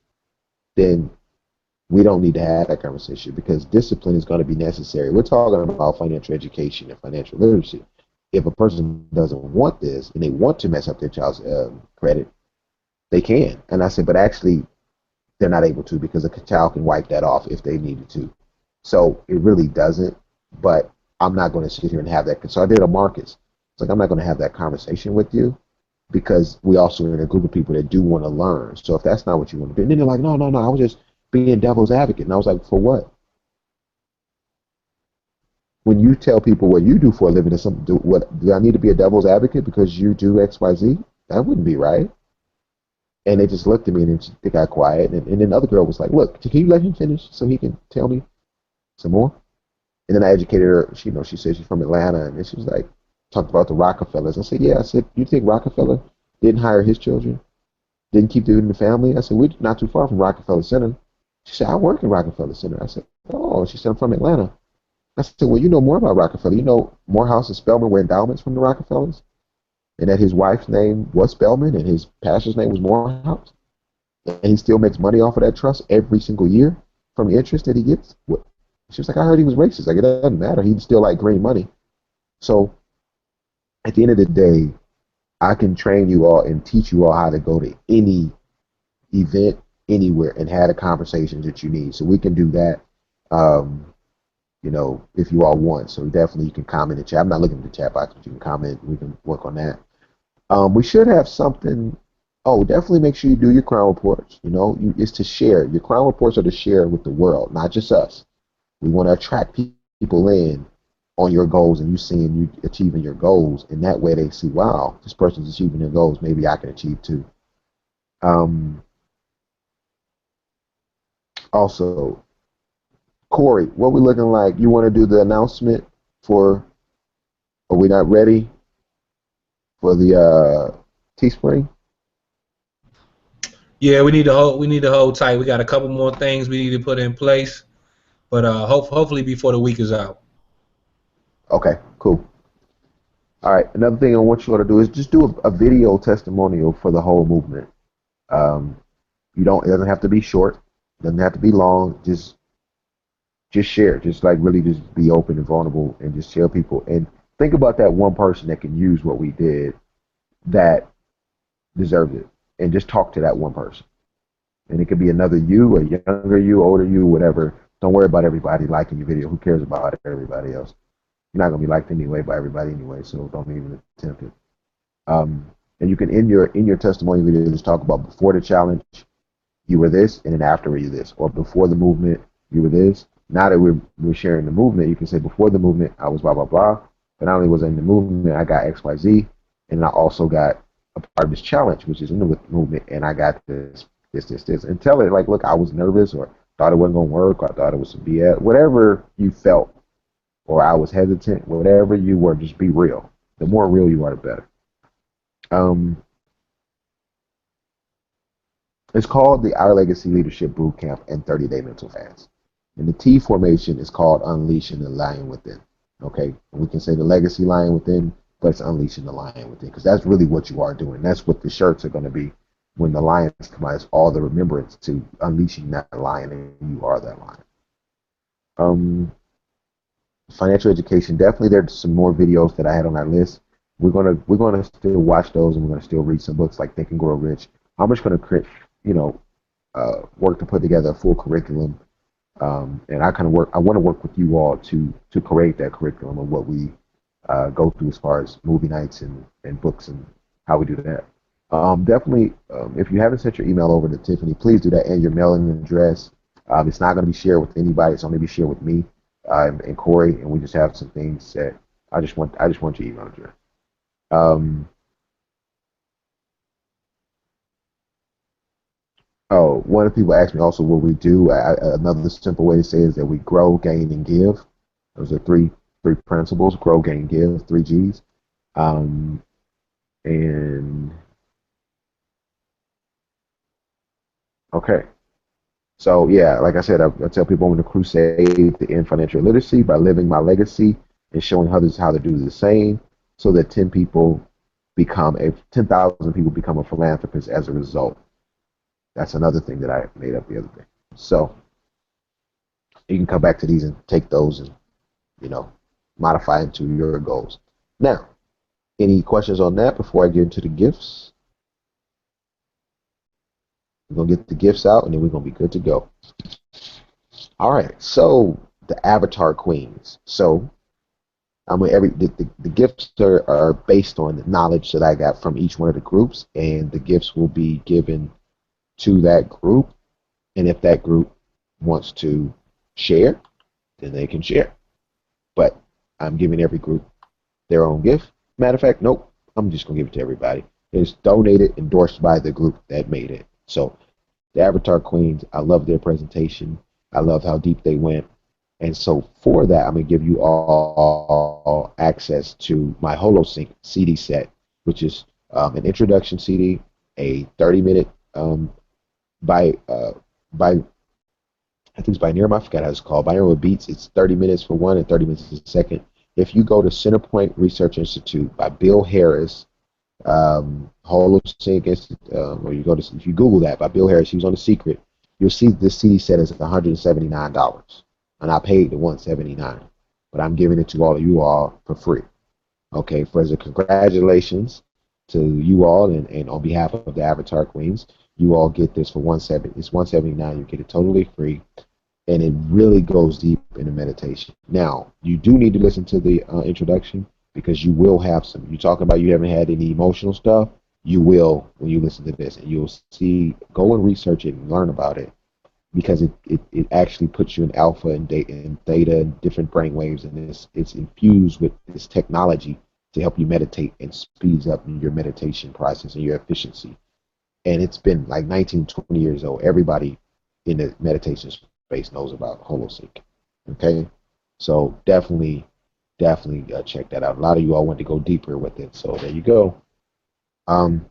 then we don't need to have that conversation because discipline is going to be necessary. We're talking about financial education and financial literacy. if a person doesn't want this and they want to mess up their child's credit, they can. And I said, but actually, they're not able to because a child can wipe that off if they needed to. So it really doesn't. But I'm not going to sit here and have that. So I did a Marcus. It's like I'm not going to have that conversation with you because we also are in a group of people that do want to learn. So if that's not what you want to do, and then they're like, no, no, no, I was just being devil's advocate. And I was like, for what? When you tell people what you do for a living, do I need to be a devil's advocate because you do X, Y, Z? That wouldn't be right. And they just looked at me and then they got quiet. And then the other girl was like, look, can you let him finish so he can tell me some more? And then I educated her. She said she's from Atlanta, and she was like, talked about the Rockefellers. I said, yeah. I said, you think Rockefeller didn't hire his children? Didn't keep them in the family? I said, we're not too far from Rockefeller Center. She said, I work in Rockefeller Center. I said, oh. She said, I'm from Atlanta. I said, well, you know more about Rockefeller. You know Morehouse and Spelman were endowments from the Rockefellers, and that his wife's name was Spelman and his pastor's name was Morehouse, and he still makes money off of that trust every single year from the interest that he gets. She was like, I heard he was racist. Like, it doesn't matter. He'd still like green money. So at the end of the day, I can train you all and teach you all how to go to any event anywhere and have the conversations that you need. So we can do that, if you all want. So definitely you can comment in the chat. I'm not looking at the chat box, but you can comment. We can work on that. We should have something. Oh, definitely make sure you do your crime reports. It's to share. Your crime reports are to share with the world, not just us. We want to attract people in on your goals and you seeing you achieving your goals. And that way they see, wow, this person's achieving their goals. Maybe I can achieve too. Also, Corey, what we looking like? You want to do the announcement for, are we not ready for the Teespring? Yeah, we need to hold tight. We got a couple more things we need to put in place, but hopefully before the week is out. Okay, cool. All right, another thing I want you all to do is just do a video testimonial for the whole movement. Um, it doesn't have to be short, it doesn't have to be long. Just share, just like really just be open and vulnerable and just tell people. And think about that one person that can use what we did that deserves it, and just talk to that one person. And it could be another you, a younger you, older you, whatever. Don't worry about everybody liking your video. Who cares about everybody else? You're not gonna be liked anyway by everybody anyway, so don't even attempt it. And you can in your testimony video just talk about before the challenge you were this, and then after you this, or before the movement you were this. Now that we're sharing the movement, you can say before the movement I was blah blah blah, but not only was I in the movement, I got X Y Z, and I also got a part of this challenge, which is in the movement, and I got this, and tell it like, look, I was nervous, or thought it wasn't gonna work, or I thought it was some BS, whatever you felt, or I was hesitant, whatever you were, just be real. The more real you are, the better. It's called the Our Legacy Leadership Boot Camp and 30-Day Mental Fast. And the T formation is called Unleashing the Lion Within. Okay? And we can say the legacy lion within, but it's unleashing the lion within, because that's really what you are doing. That's what the shirts are going to be when the lions come out. It's all the remembrance to unleashing that lion, and you are that lion. Financial education, definitely there's some more videos that I had on our list. We're gonna still watch those, and we're gonna still read some books like Think and Grow Rich. I'm just gonna create, work to put together a full curriculum, and I want to work with you all to create that curriculum of what we go through as far as movie nights and books and how we do that. Definitely, if you haven't sent your email over to Tiffany, please do that, and your mailing address. It's not going to be shared with anybody. It's only be shared with me and Corey, and we just have some things that I just want your email address. Oh, one of the people asked me also what we do. Another simple way to say is that we grow, gain, and give. Those are three principles: grow, gain, give. 3 Gs. And okay. So yeah, like I said, I tell people I'm in a crusade to end financial literacy by living my legacy and showing others how to do the same, so that 10,000 people become a philanthropist as a result. That's another thing that I made up the other day. So you can come back to these and take those and modify into your goals. Now, Any questions on that before I get into the gifts? We're gonna get the gifts out, and then we're gonna be good to go. All right. So the Avatar Queens. So I'm the gifts are based on the knowledge that I got from each one of the groups, and the gifts will be given to that group. And if that group wants to share, then they can share. But I'm giving every group their own gift. Matter of fact, nope. I'm just gonna give it to everybody. It's donated, endorsed by the group that made it. So the Avatar Queens, I love their presentation. I love how deep they went. And so for that, I'm gonna give you all access to my HoloSync CD set, which is an introduction CD, a 30-minute by by I think it's binaural. I forgot how it's called. Binaural Beats. It's 30 minutes for one and 30 minutes for the second. If you go to Centerpoint Research Institute by Bill Harris, HoloSync Institute, or you go to if you Google that by Bill Harris, he was on The Secret. You'll see this CD set is $179, and I paid the $179, but I'm giving it to all of you all for free. Okay, for as a congratulations to you all, and on behalf of the Avatar Queens, you all get this for 170. It's 179. You get it totally free, and it really goes deep into meditation. Now, you do need to listen to the introduction because you will have some. You talk about you haven't had any emotional stuff. You will when you listen to this, and you'll see. Go and research it and learn about it because it actually puts you in alpha and theta and different brain waves, and it's infused with this technology to help you meditate and speeds up your meditation process and your efficiency. And it's been like 19, 20 years old. Everybody in the meditation space knows about HoloSync. Okay, so definitely check that out. A lot of you all want to go deeper with it, so there you go. Um,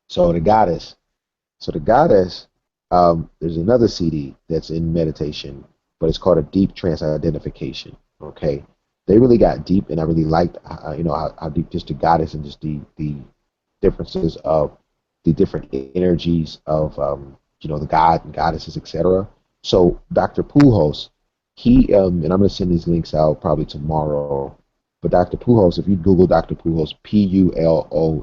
so the goddess, there's another CD that's in meditation, but it's called a deep trance identification. Okay, they really got deep, and I really liked, how deep just the goddess and just the differences of the different energies of the god and goddesses, etc. So Dr. Pujols, he and I'm gonna send these links out probably tomorrow. But Dr. Pujols, if you Google Dr. Pujols, Pulos,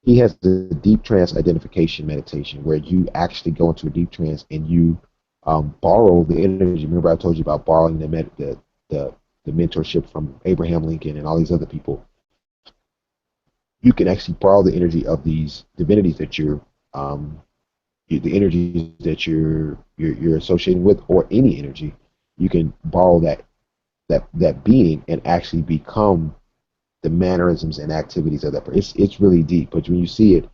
he has the deep trance identification meditation where you actually go into a deep trance and you borrow the energy. Remember, I told you about borrowing the mentorship from Abraham Lincoln and all these other people. You can actually borrow the energy of these divinities that the energies that you're associated with, or any energy. You can borrow that being and actually become the mannerisms and activities of that person. It's really deep, but when you see it,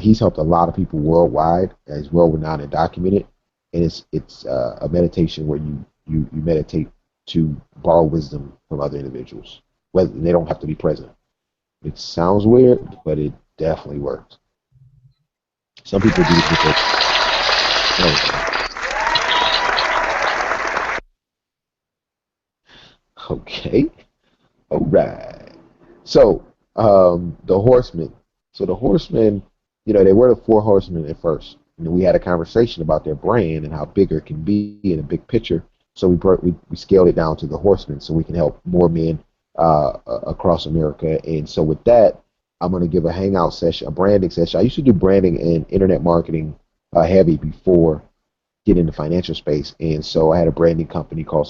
he's helped a lot of people worldwide. He's well renowned and documented, and it's a meditation where you meditate to borrow wisdom from other individuals. Whether they don't have to be present. It sounds weird, but it definitely works. Some people do it. Okay. All right. So the horsemen. So the horsemen, they were the four horsemen at first. We had a conversation about their brand and how bigger it can be in a big picture. So we scaled it down to the horsemen so we can help more men across America. And so with that, I'm going to give a hangout session, a branding session. I used to do branding and internet marketing heavy before getting into financial space. And so I had a branding company called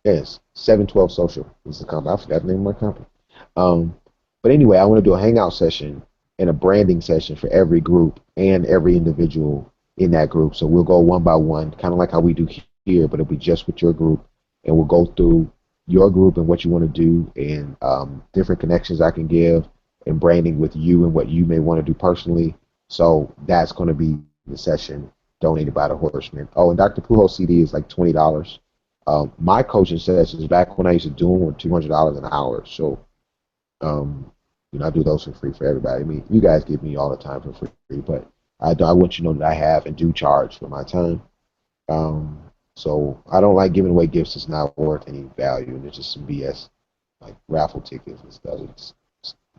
Yes, 712 Social is the company. I forgot the name of my company. But anyway, I want to do a hangout session and a branding session for every group and every individual in that group. So we'll go one by one, kind of like how we do here, but it'll be just with your group. And we'll go through your group and what you want to do and different connections I can give and branding with you and what you may want to do personally. So that's going to be the session donated by the Horseman. Oh, and Dr. Pujols CD is like $20. My coaching sessions back when I used to do them were $200 an hour. So, I do those for free for everybody. I mean, you guys give me all the time for free, but I want you to know that I have and do charge for my time. So I don't like giving away gifts that's not worth any value, and it's just some BS, like raffle tickets and stuff. It's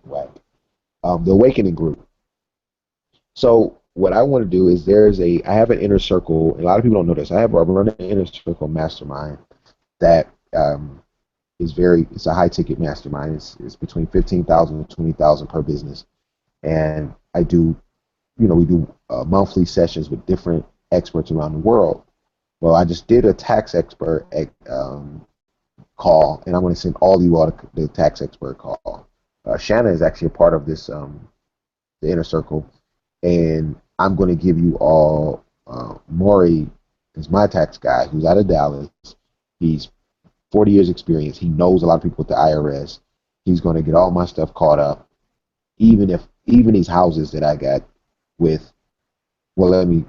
whack. The Awakening Group. So what I want to do is I have an inner circle, and a lot of people don't know this. I run an inner circle mastermind that it's a high ticket mastermind. It's between 15,000 and 20,000 per business, and I do we do monthly sessions with different experts around the world. Well, I just did a tax expert call, and I'm going to send all of you all the tax expert call. Shanna is actually a part of this the inner circle, and I'm going to give you all Maury is my tax guy who's out of Dallas. He's 40 years experience. He knows a lot of people at the IRS. He's going to get all my stuff caught up, even these houses that I got with. Well, let me.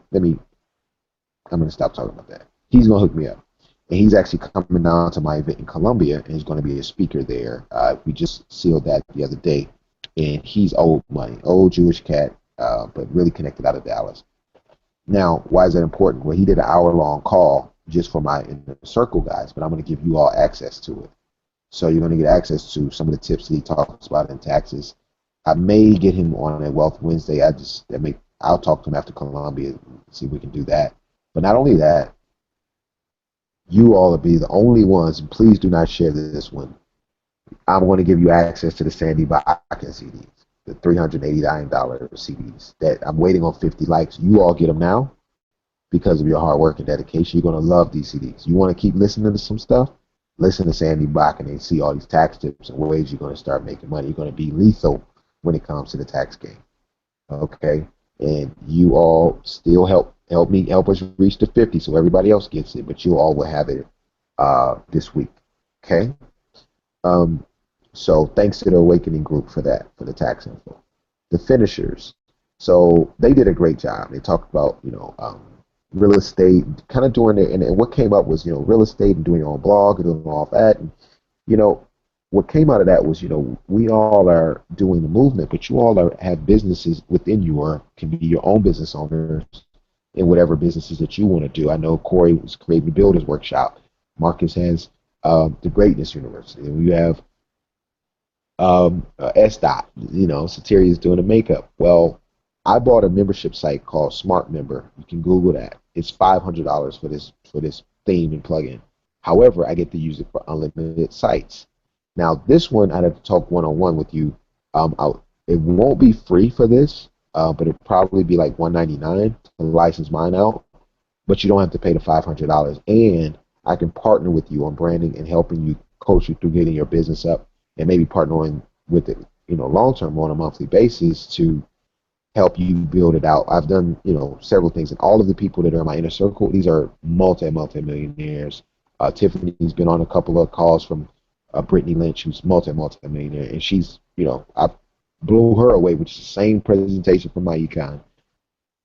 I'm going to stop talking about that. He's going to hook me up, and he's actually coming down to my event in Columbia, and he's going to be a speaker there. We just sealed that the other day, and he's old money, old Jewish cat, but really connected out of Dallas. Now, why is that important? Well, he did an hour-long call just for my inner circle guys, but I'm going to give you all access to it. So you're going to get access to some of the tips that he talks about in taxes. I may get him on a Wealth Wednesday. I'll talk to him after Columbia and see if we can do that. But not only that, you all will be the only ones, and please do not share this one. I'm going to give you access to the Sandy Bakken CDs, the $389 CDs that I'm waiting on 50 likes. You all get them now because of your hard work and dedication. You're going to love these CDs. You want to keep listening to some stuff? Listen to Sandy Bakken and see all these tax tips and ways you're going to start making money. You're going to be lethal when it comes to the tax game. Okay? And you all still help us reach the 50 so everybody else gets it, but you all will have it this week. Okay? So thanks to the Awakening group for that, for the tax info. The finishers. So they did a great job. They talked about, real estate, kind of doing it, and what came up was, real estate and doing your own blog and doing all that. And, what came out of that was, we all are doing the movement, but you all have businesses within you or can be your own business owners in whatever businesses that you want to do. I know Corey was creating the Builders Workshop. Marcus has the Greatness University. And we have SDOT, Satiri is doing the makeup. Well, I bought a membership site called Smart Member. You can Google that. It's $500 for this theme and plugin. However, I get to use it for unlimited sites. Now, this one, I'd have to talk one-on-one with you. It won't be free for this, but it'll probably be like $199 to license mine out. But you don't have to pay the $500. And I can partner with you on branding and helping you, coach you through getting your business up, and maybe partnering with it, long-term on a monthly basis to help you build it out. I've done, several things, and all of the people that are in my inner circle, these are multi-millionaires. Tiffany's been on a couple of calls from Brittany Lynch, who's multi-millionaire, and she's, I blew her away, which is the same presentation from my econ.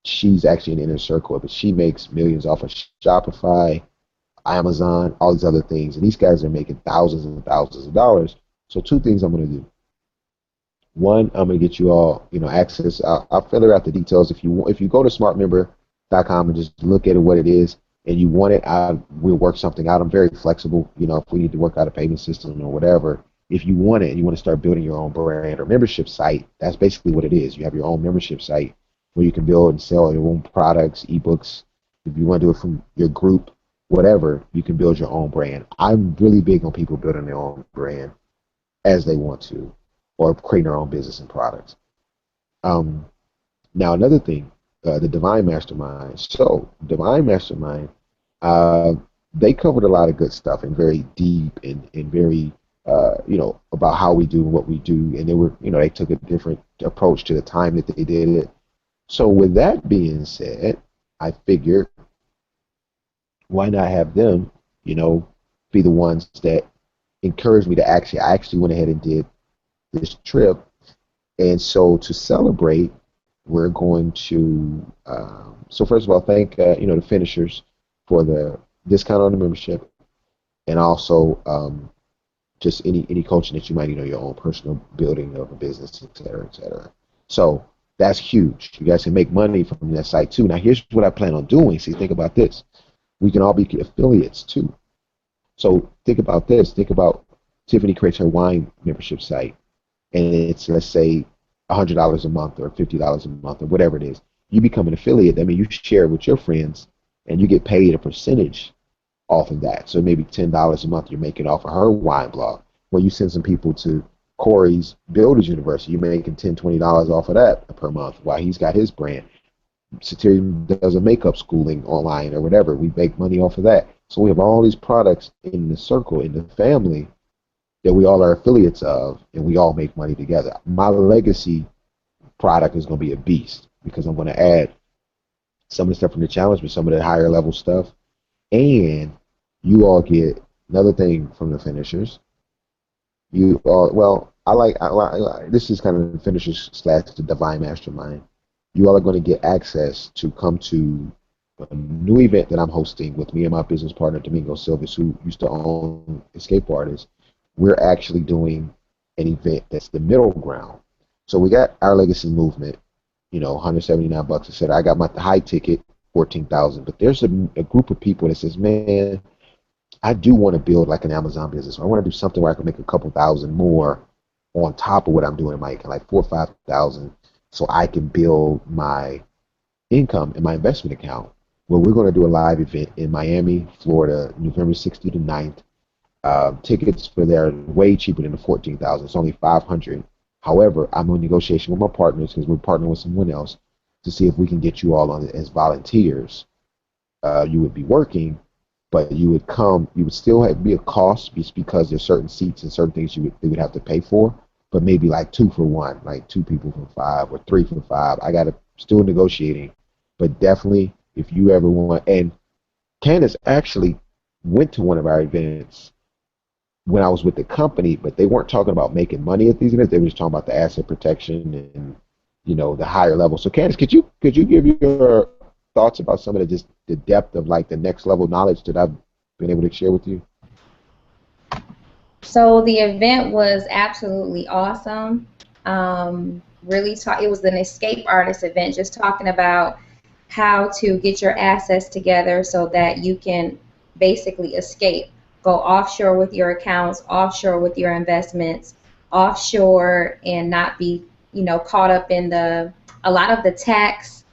She's actually an inner circle, but she makes millions off of Shopify, Amazon, all these other things, and these guys are making thousands and thousands of dollars. So two things I'm going to do. One, I'm going to get you all, access. I'll fill out the details. If you go to smartmember.com and just look at it, what it is, and you want it, we'll work something out. I'm very flexible. If we need to work out a payment system or whatever, if you want it and you want to start building your own brand or membership site, that's basically what it is. You have your own membership site where you can build and sell your own products, ebooks. If you want to do it from your group, whatever, you can build your own brand. I'm really big on people building their own brand as they want to, or creating their own business and products. Now, another thing, the Divine Mastermind. So, Divine Mastermind, they covered a lot of good stuff and very deep and very, about how we do what we do. And they took a different approach to the time that they did it. So, with that being said, I figured, why not have them, be the ones that encouraged me to I actually went ahead and did this trip. And so to celebrate, we're going to, so first of all, thank, the finishers for the discount on the membership, and also just any coaching that you might need on your own personal building of a business, et cetera, et cetera. So that's huge. You guys can make money from that site too. Now, here's what I plan on doing. See, think about this. We can all be affiliates too. So think about this. Think about Tiffany creates her wine membership site, and it's, let's say, $100 a month or $50 a month or whatever it is. You become an affiliate. I mean, you share it with your friends, and you get paid a percentage off of that. So maybe $10 a month you're making off of her wine blog. When you send some people to Corey's Builders University, you're making $10, $20 off of that per month while he's got his brand. Satirian does a makeup schooling online or whatever. We make money off of that. So we have all these products in the circle, in the family, that we all are affiliates of, and we all make money together. My legacy product is going to be a beast because I'm going to add some of the stuff from the challenge, but some of the higher level stuff. And you all get another thing from the finishers. You all, well, this is kind of the finishers slash the Divine Mastermind. You all are going to get access to come to a new event that I'm hosting with me and my business partner, Domingo Silvas, who used to own Escape Artists. We're actually doing an event that's the middle ground. So we got our legacy movement, $179, etc. I got my high ticket, 14,000. But there's a group of people that says, man, I do want to build like an Amazon business. I want to do something where I can make a couple thousand more on top of what I'm doing in my income, like 4,000 or 5,000, so I can build my income in my investment account. Well, we're going to do a live event in Miami, Florida, November 6th to the 9th. Tickets for there are way cheaper than the 14,000. It's only 500. However, I'm in negotiation with my partners because we're partnering with someone else to see if we can get you all on it as volunteers. You would be working, but you would come. You would still be a cost just because there's certain seats and certain things they would have to pay for. But maybe like 2 for 1, like 2 people for 5 or 3 for 5. I got to still negotiating, but definitely if you ever want. And Candace actually went to one of our events when I was with the company, but they weren't talking about making money at these events. They were just talking about the asset protection and the higher level. So Candace, could you give your thoughts about some of the depth of like the next level knowledge that I've been able to share with you? So the event was absolutely awesome. It was an escape artist event, just talking about how to get your assets together so that you can basically escape. Go offshore with your accounts, offshore with your investments, offshore and not be, caught up in a lot of the tax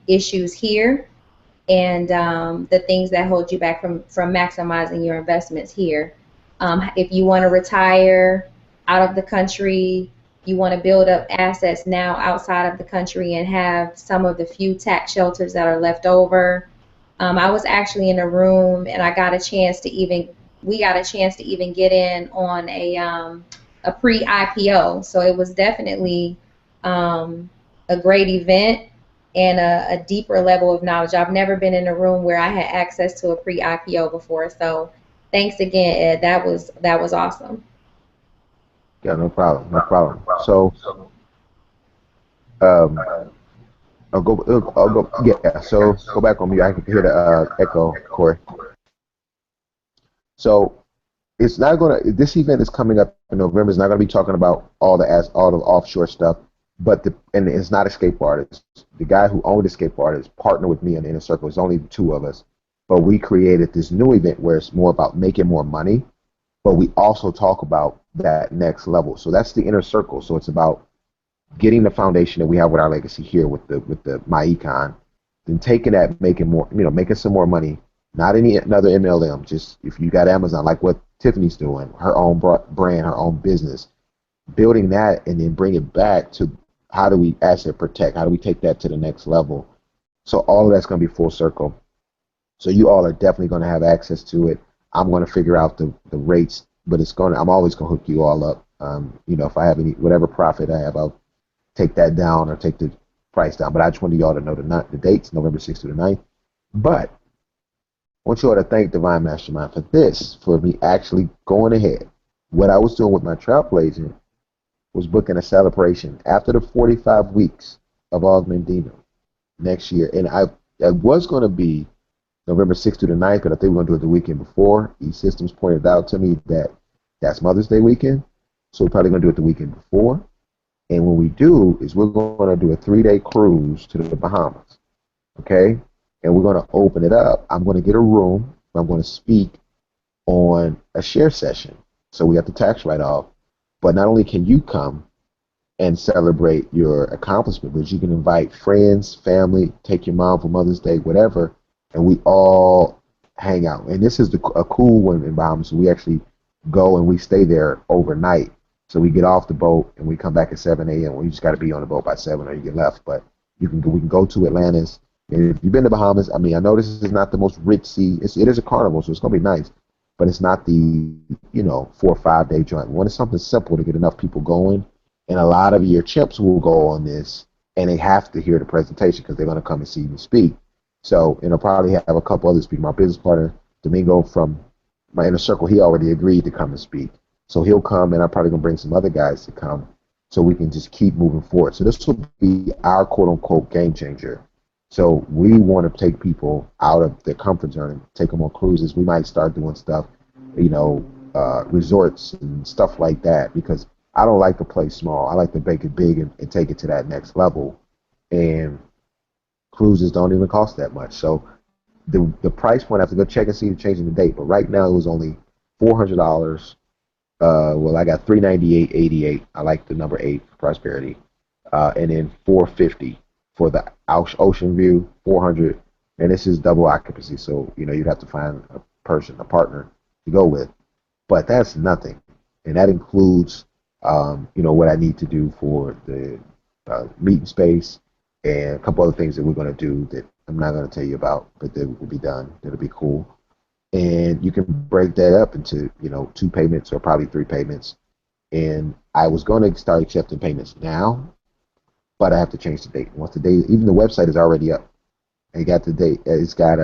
issues here and the things that hold you back from maximizing your investments here. If you want to retire out of the country, you want to build up assets now outside of the country and have some of the few tax shelters that are left over. I was actually in a room and we got a chance to even get in on a pre-IPO. So it was definitely a great event and a deeper level of knowledge. I've never been in a room where I had access to a pre-IPO before. So thanks again, Ed. That was awesome. Yeah, no problem, no problem. So, yeah. So go back on mute. I can hear the echo, Corey. So it's not gonna. This event is coming up in November. It's not gonna be talking about all the offshore stuff, and it's not Escape Artists. The guy who owned Escape Artists partnered with me in the Inner Circle. It's only the 2 of us, but we created this new event where it's more about making more money, but we also talk about that next level. So that's the Inner Circle. So it's about getting the foundation that we have with our legacy here with the My Econ, then taking that, making some more money. Not any another MLM. Just if you got Amazon, like what Tiffany's doing, her own brand, her own business, building that, and then bring it back to how do we asset protect? How do we take that to the next level? So all of that's going to be full circle. So you all are definitely going to have access to it. I'm going to figure out the rates, but I'm always going to hook you all up. If I have whatever profit I have, I'll take that down or take the price down. But I just wanted y'all to know the dates, November 6th to the 9th. But I want you all to thank Divine Mastermind for me actually going ahead. What I was doing with my travel agent was booking a celebration after the 45 weeks of Augmentino next year. And it was going to be November 6th to the 9th, but I think we're going to do it the weekend before. E-Systems pointed out to me that that's Mother's Day weekend, so we're probably going to do it the weekend before. And what we do is we're going to do a 3-day cruise to the Bahamas, okay? And we're going to open it up. I'm going to get a room. I'm going to speak on a share session. So we have the tax write-off. But not only can you come and celebrate your accomplishment, but you can invite friends, family, take your mom for Mother's Day, whatever, and we all hang out. And this is a cool one in Bahamas. We actually go and we stay there overnight. So we get off the boat and we come back at 7 a.m. We just got to be on the boat by 7 or you get left. But we can go to Atlantis. And if you've been to Bahamas, I mean, I know this is not the most ritzy. It is a carnival, so it's gonna be nice. But it's not the 4 or 5 day joint. We want something simple to get enough people going. And a lot of your chimps will go on this, and they have to hear the presentation because they're gonna come and see me speak. So, and I'll probably have a couple others speak. My business partner, Domingo from my inner circle, he already agreed to come and speak. So he'll come, and I'm probably gonna bring some other guys to come, so we can just keep moving forward. So this will be our quote unquote game changer. So we want to take people out of their comfort zone and take them on cruises. We might start doing stuff, resorts and stuff like that, because I don't like to play small. I like to make it big and take it to that next level. And cruises don't even cost that much. So the price point, I have to go check and see the changing the date. But right now it was only $400. Well, I got 398.88. I like the number 8 for prosperity, and then 450 for the ocean view. 400, and this is double occupancy. So you'd have to find a partner to go with. But that's nothing, and that includes what I need to do for the meeting space and a couple other things that we're going to do that I'm not going to tell you about, but that will be done. It'll be cool. And you can break that up into 2 payments or probably 3 payments. And I was going to start accepting payments now, but I have to change the date. Once the date, even the website is already up. I got the date. It's got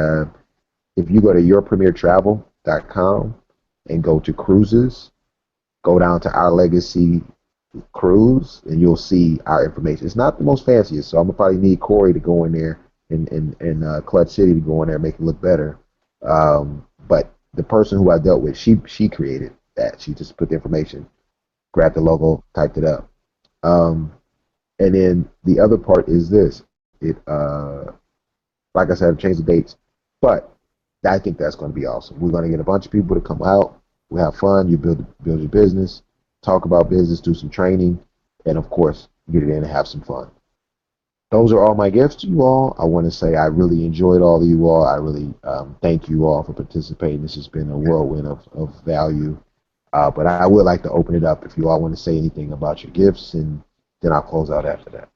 if you go to yourpremiertravel.com and go to cruises, go down to our legacy cruise, and you'll see our information. It's not the most fanciest, so I'm gonna probably need Corey to go in there and Clutch City to go in there and make it look better. But the person who I dealt with, she created that. She just put the information, grabbed the logo, typed it up. And then the other part is this. Like I said, I've changed the dates, but I think that's going to be awesome. We're going to get a bunch of people to come out. We'll have fun. You build your business, talk about business, do some training, and of course, get it in and have some fun. Those are all my gifts to you all. I want to say I really enjoyed all of you all. I really thank you all for participating. This has been a whirlwind of value. But I would like to open it up if you all want to say anything about your gifts, and then I'll close out after that.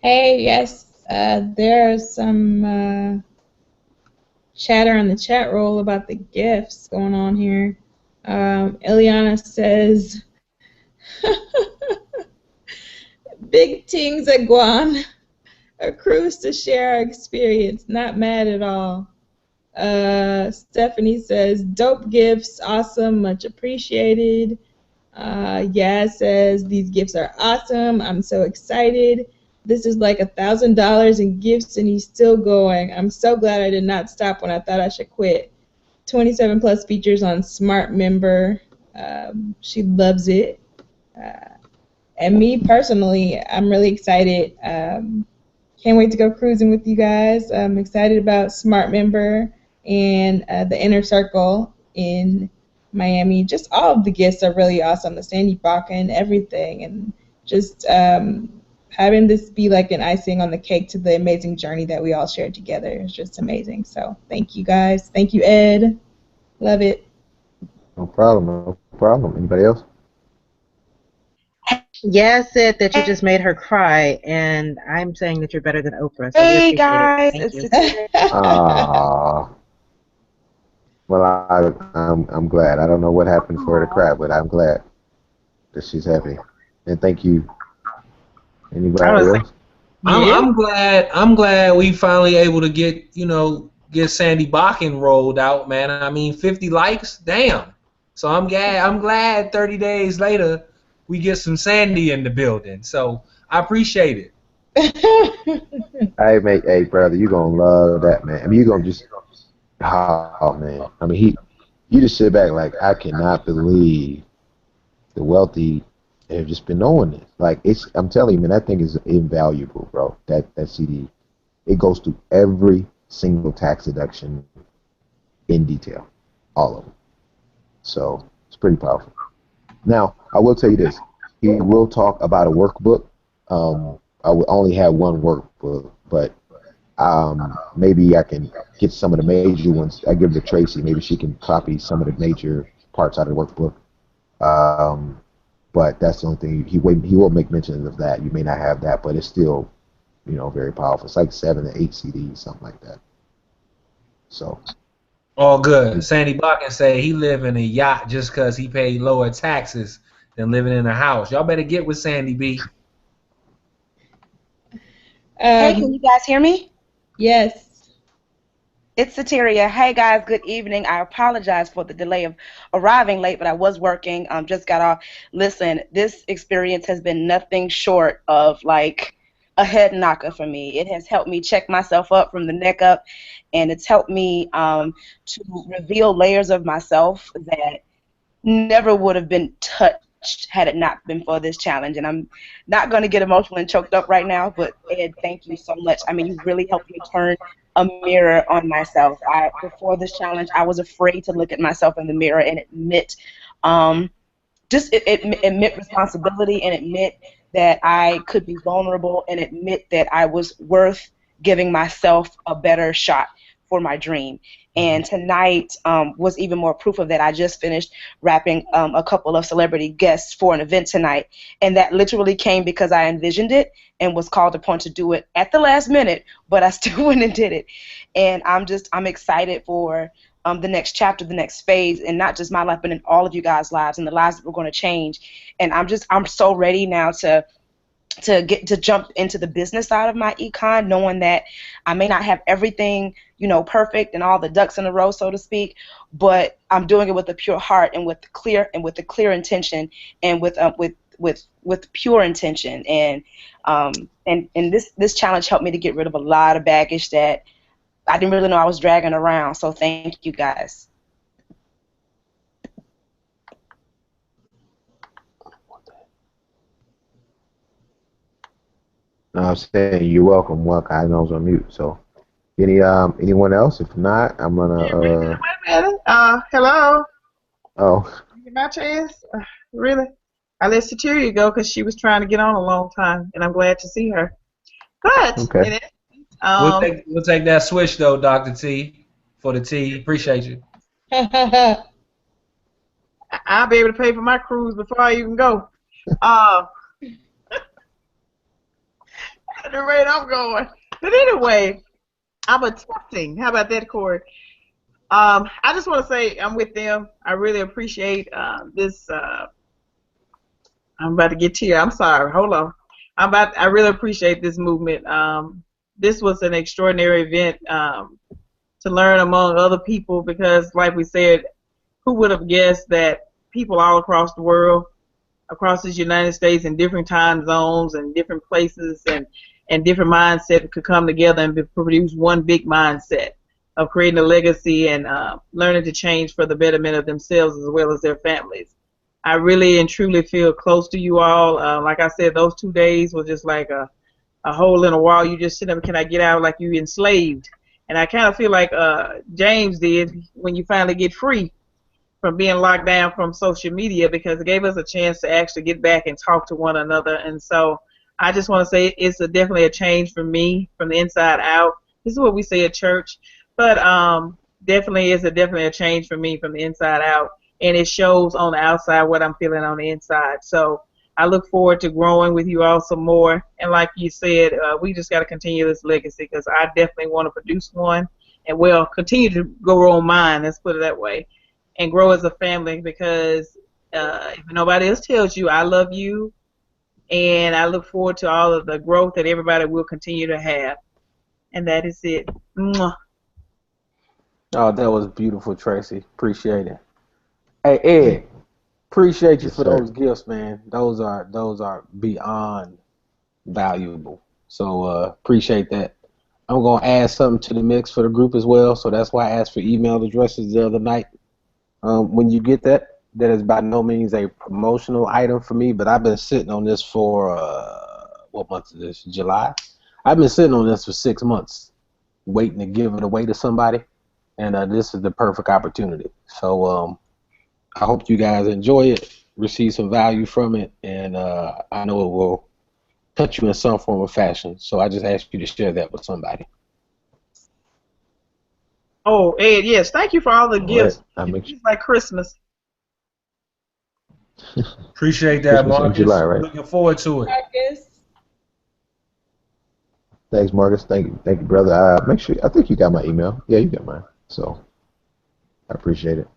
Hey, yes, there's some chatter in the chat roll about the gifts going on here. Ileana says, big things at Guam, a cruise to share our experience, not mad at all. Stephanie says, dope gifts, awesome, much appreciated. Yaz says, these gifts are awesome, I'm so excited. This is like $1,000 in gifts and he's still going. I'm so glad I did not stop when I thought I should quit. 27 plus features on Smart Member. She loves it. And me personally, I'm really excited. Can't wait to go cruising with you guys. I'm excited about Smart Member and the Inner Circle in Miami. Just all of the gifts are really awesome. The Sandy Bakken, everything. And just having this be like an icing on the cake to the amazing journey that we all shared together is just amazing. So thank you guys. Thank you, Ed. Love it. No problem. No problem. Anybody else? Yaz said that you just made her cry, and I'm saying that you're better than Oprah. So Hey guys, Thank you. Well, I'm glad. I don't know what happened for her to cry, but I'm glad that she's happy. And thank you. Anybody else? I'm glad we finally able to get Sandy Bakken rolled out, man. I mean, 50 likes, damn. So I'm glad 30 days later we get some Sandy in the building. So I appreciate it. Hey, brother, you gonna love that, man. I mean, you gonna just, oh man. I mean, you just sit back like, I cannot believe the wealthy have just been knowing this. Like, I'm telling you, man, that thing is invaluable, bro. That CD, it goes through every single tax deduction in detail, all of them. So it's pretty powerful. Now, I will tell you this. He will talk about a workbook I would only have one workbook, but maybe I can get some of the major ones. I give it to Tracy. Maybe she can copy some of the major parts out of the workbook. Um, but that's the only thing he will make mention of that. You may not have that, but it's still very powerful. It's like 7 to 8 CDs, something like that. So All good. Sandy Buck say he live in a yacht just because he paid lower taxes than living in a house. Y'all better get with Sandy B. Hey, can you guys hear me? Yes. It's Sateria. Hey guys, good evening. I apologize for the delay of arriving late, but I was working. Just got off. Listen, this experience has been nothing short of like a head knocker for me. It has helped me check myself up from the neck up, and it's helped me to reveal layers of myself that never would have been touched had it not been for this challenge. And I'm not going to get emotional and choked up right now, but Ed, thank you so much. I mean, you really helped me turn a mirror on myself. Before this challenge, I was afraid to look at myself in the mirror and admit it admit responsibility and admit that I could be vulnerable and admit that I was worth giving myself a better shot for my dream. And tonight was even more proof of that. I just finished wrapping a couple of celebrity guests for an event tonight, and that literally came because I envisioned it and was called upon to do it at the last minute, but I still went and did it. And I'm excited for the next chapter, the next phase, and not just my life, but in all of you guys' lives and the lives that we're going to change. And I'm so ready now to jump into the business side of my econ, knowing that I may not have everything, perfect and all the ducks in a row, so to speak, but I'm doing it with a pure heart and with the clear intention and with pure intention. And this challenge helped me to get rid of a lot of baggage that I didn't really know I was dragging around. So thank you guys. no, I'm saying you're welcome. Welcome. I know I was on mute. So anyone else? If not, I'm gonna. Yeah, wait a minute, wait a minute. Hello. Oh, You get my chance? Really? I let Sateria go because she was trying to get on a long time, and I'm glad to see her. But okay. it is. We'll take that switch though, Dr. T, for the T. Appreciate you. I'll be able to pay for my cruise before I even go. At the rate I'm going. But anyway, I'm attempting. How about that, Corey? I just want to say I'm with them. I really appreciate this. I'm about to get to you. I'm sorry. Hold on. I really appreciate this movement. This was an extraordinary event to learn among other people because, like we said, who would have guessed that people all across the world, across the United States, in different time zones and different places and different mindsets could come together and produce one big mindset of creating a legacy and learning to change for the betterment of themselves as well as their families. I really and truly feel close to you all. Like I said, those 2 days were just like a hole in a wall. You just sit up, can I get out, like you enslaved. And I kind of feel like James did when you finally get free from being locked down from social media, because it gave us a chance to actually get back and talk to one another. And so I just want to say it's definitely a change for me from the inside out. This is what we say at church, but definitely a change for me from the inside out, and it shows on the outside what I'm feeling on the inside. So I look forward to growing with you all some more. And like you said, we just got to continue this legacy because I definitely want to produce one and continue to grow on mine. Let's put it that way. And grow as a family because if nobody else tells you, I love you, and I look forward to all of the growth that everybody will continue to have. And that is it. Mwah. Oh, that was beautiful, Tracy. Appreciate it. Hey, Ed, appreciate you Yes, for sir. those gifts, man. Those are beyond valuable. So appreciate that. I'm gonna add something to the mix for the group as well. So that's why I asked for email addresses the other night. When you get that, that is by no means a promotional item for me, but I've been sitting on this for what month is this? July. I've been sitting on this for 6 months, waiting to give it away to somebody, and this is the perfect opportunity. So I hope you guys enjoy it, receive some value from it, and I know it will touch you in some form or fashion. So I just asked you to share that with somebody. Oh, Ed, yes. Thank you for all the All right. gifts. It's like Christmas. Appreciate that, Christmas in July, Marcus. right? Looking forward to it. Marcus. Thanks, Marcus. Thank you, brother. Make sure. I think you got my email. Yeah, you got mine. So I appreciate it.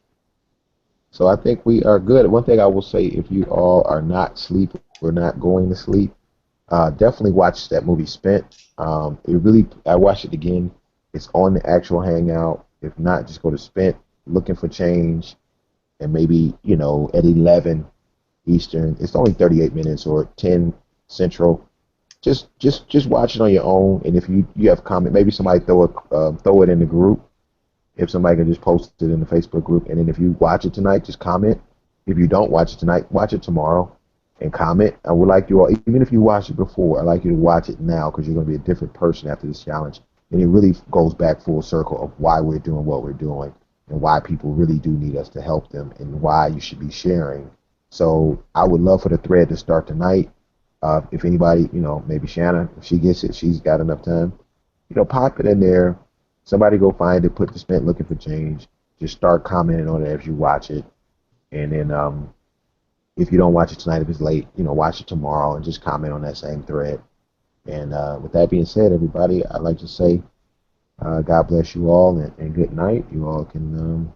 So I think we are good. One thing I will say, if you all are not sleep or not going to sleep, definitely watch that movie Spent. I watched it again. It's on the actual Hangout. If not, just go to Spent, looking for change, and maybe at 11 Eastern. It's only 38 minutes or 10 Central. Just watch it on your own. And if you have comment, maybe somebody throw it in the group. If somebody can just post it in the Facebook group, and then if you watch it tonight, just comment. If you don't watch it tonight, watch it tomorrow and comment. I would like you all, even if you watched it before, I'd like you to watch it now because you're going to be a different person after this challenge. And it really goes back full circle of why we're doing what we're doing and why people really do need us to help them and why you should be sharing. So I would love for the thread to start tonight. If anybody, maybe Shanna, if she gets it, she's got enough time. Pop it in there. Somebody go find it, put the Spent looking for change. Just start commenting on it as you watch it. And then if you don't watch it tonight, if it's late, watch it tomorrow and just comment on that same thread. And with that being said, everybody, I'd like to say God bless you all and good night. You all can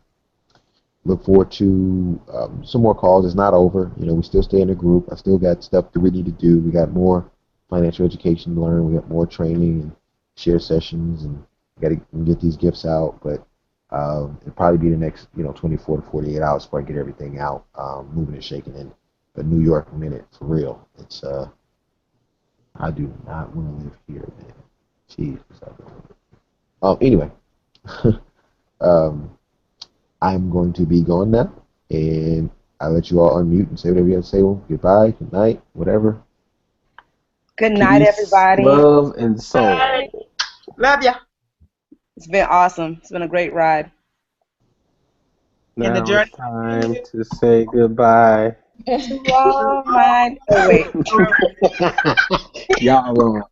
look forward to some more calls. It's not over. We still stay in the group. I still got stuff that we need to do. We got more financial education to learn. We got more training and share sessions, and we got to get these gifts out. But it'll probably be the next 24 to 48 hours before I get everything out, moving and shaking in the New York minute for real. It's I do not want to live here, man. Jeez. Anyway. um, I'm going to be going now, and I'll let you all unmute and say whatever you have to say. Well, goodbye, good night, whatever. Good night, Peace, everybody. love, and soul. Bye. Love ya. It's been awesome. It's been a great ride. And the Now journey it's time to say goodbye. To all mine. Oh, wait. Y'all wrong.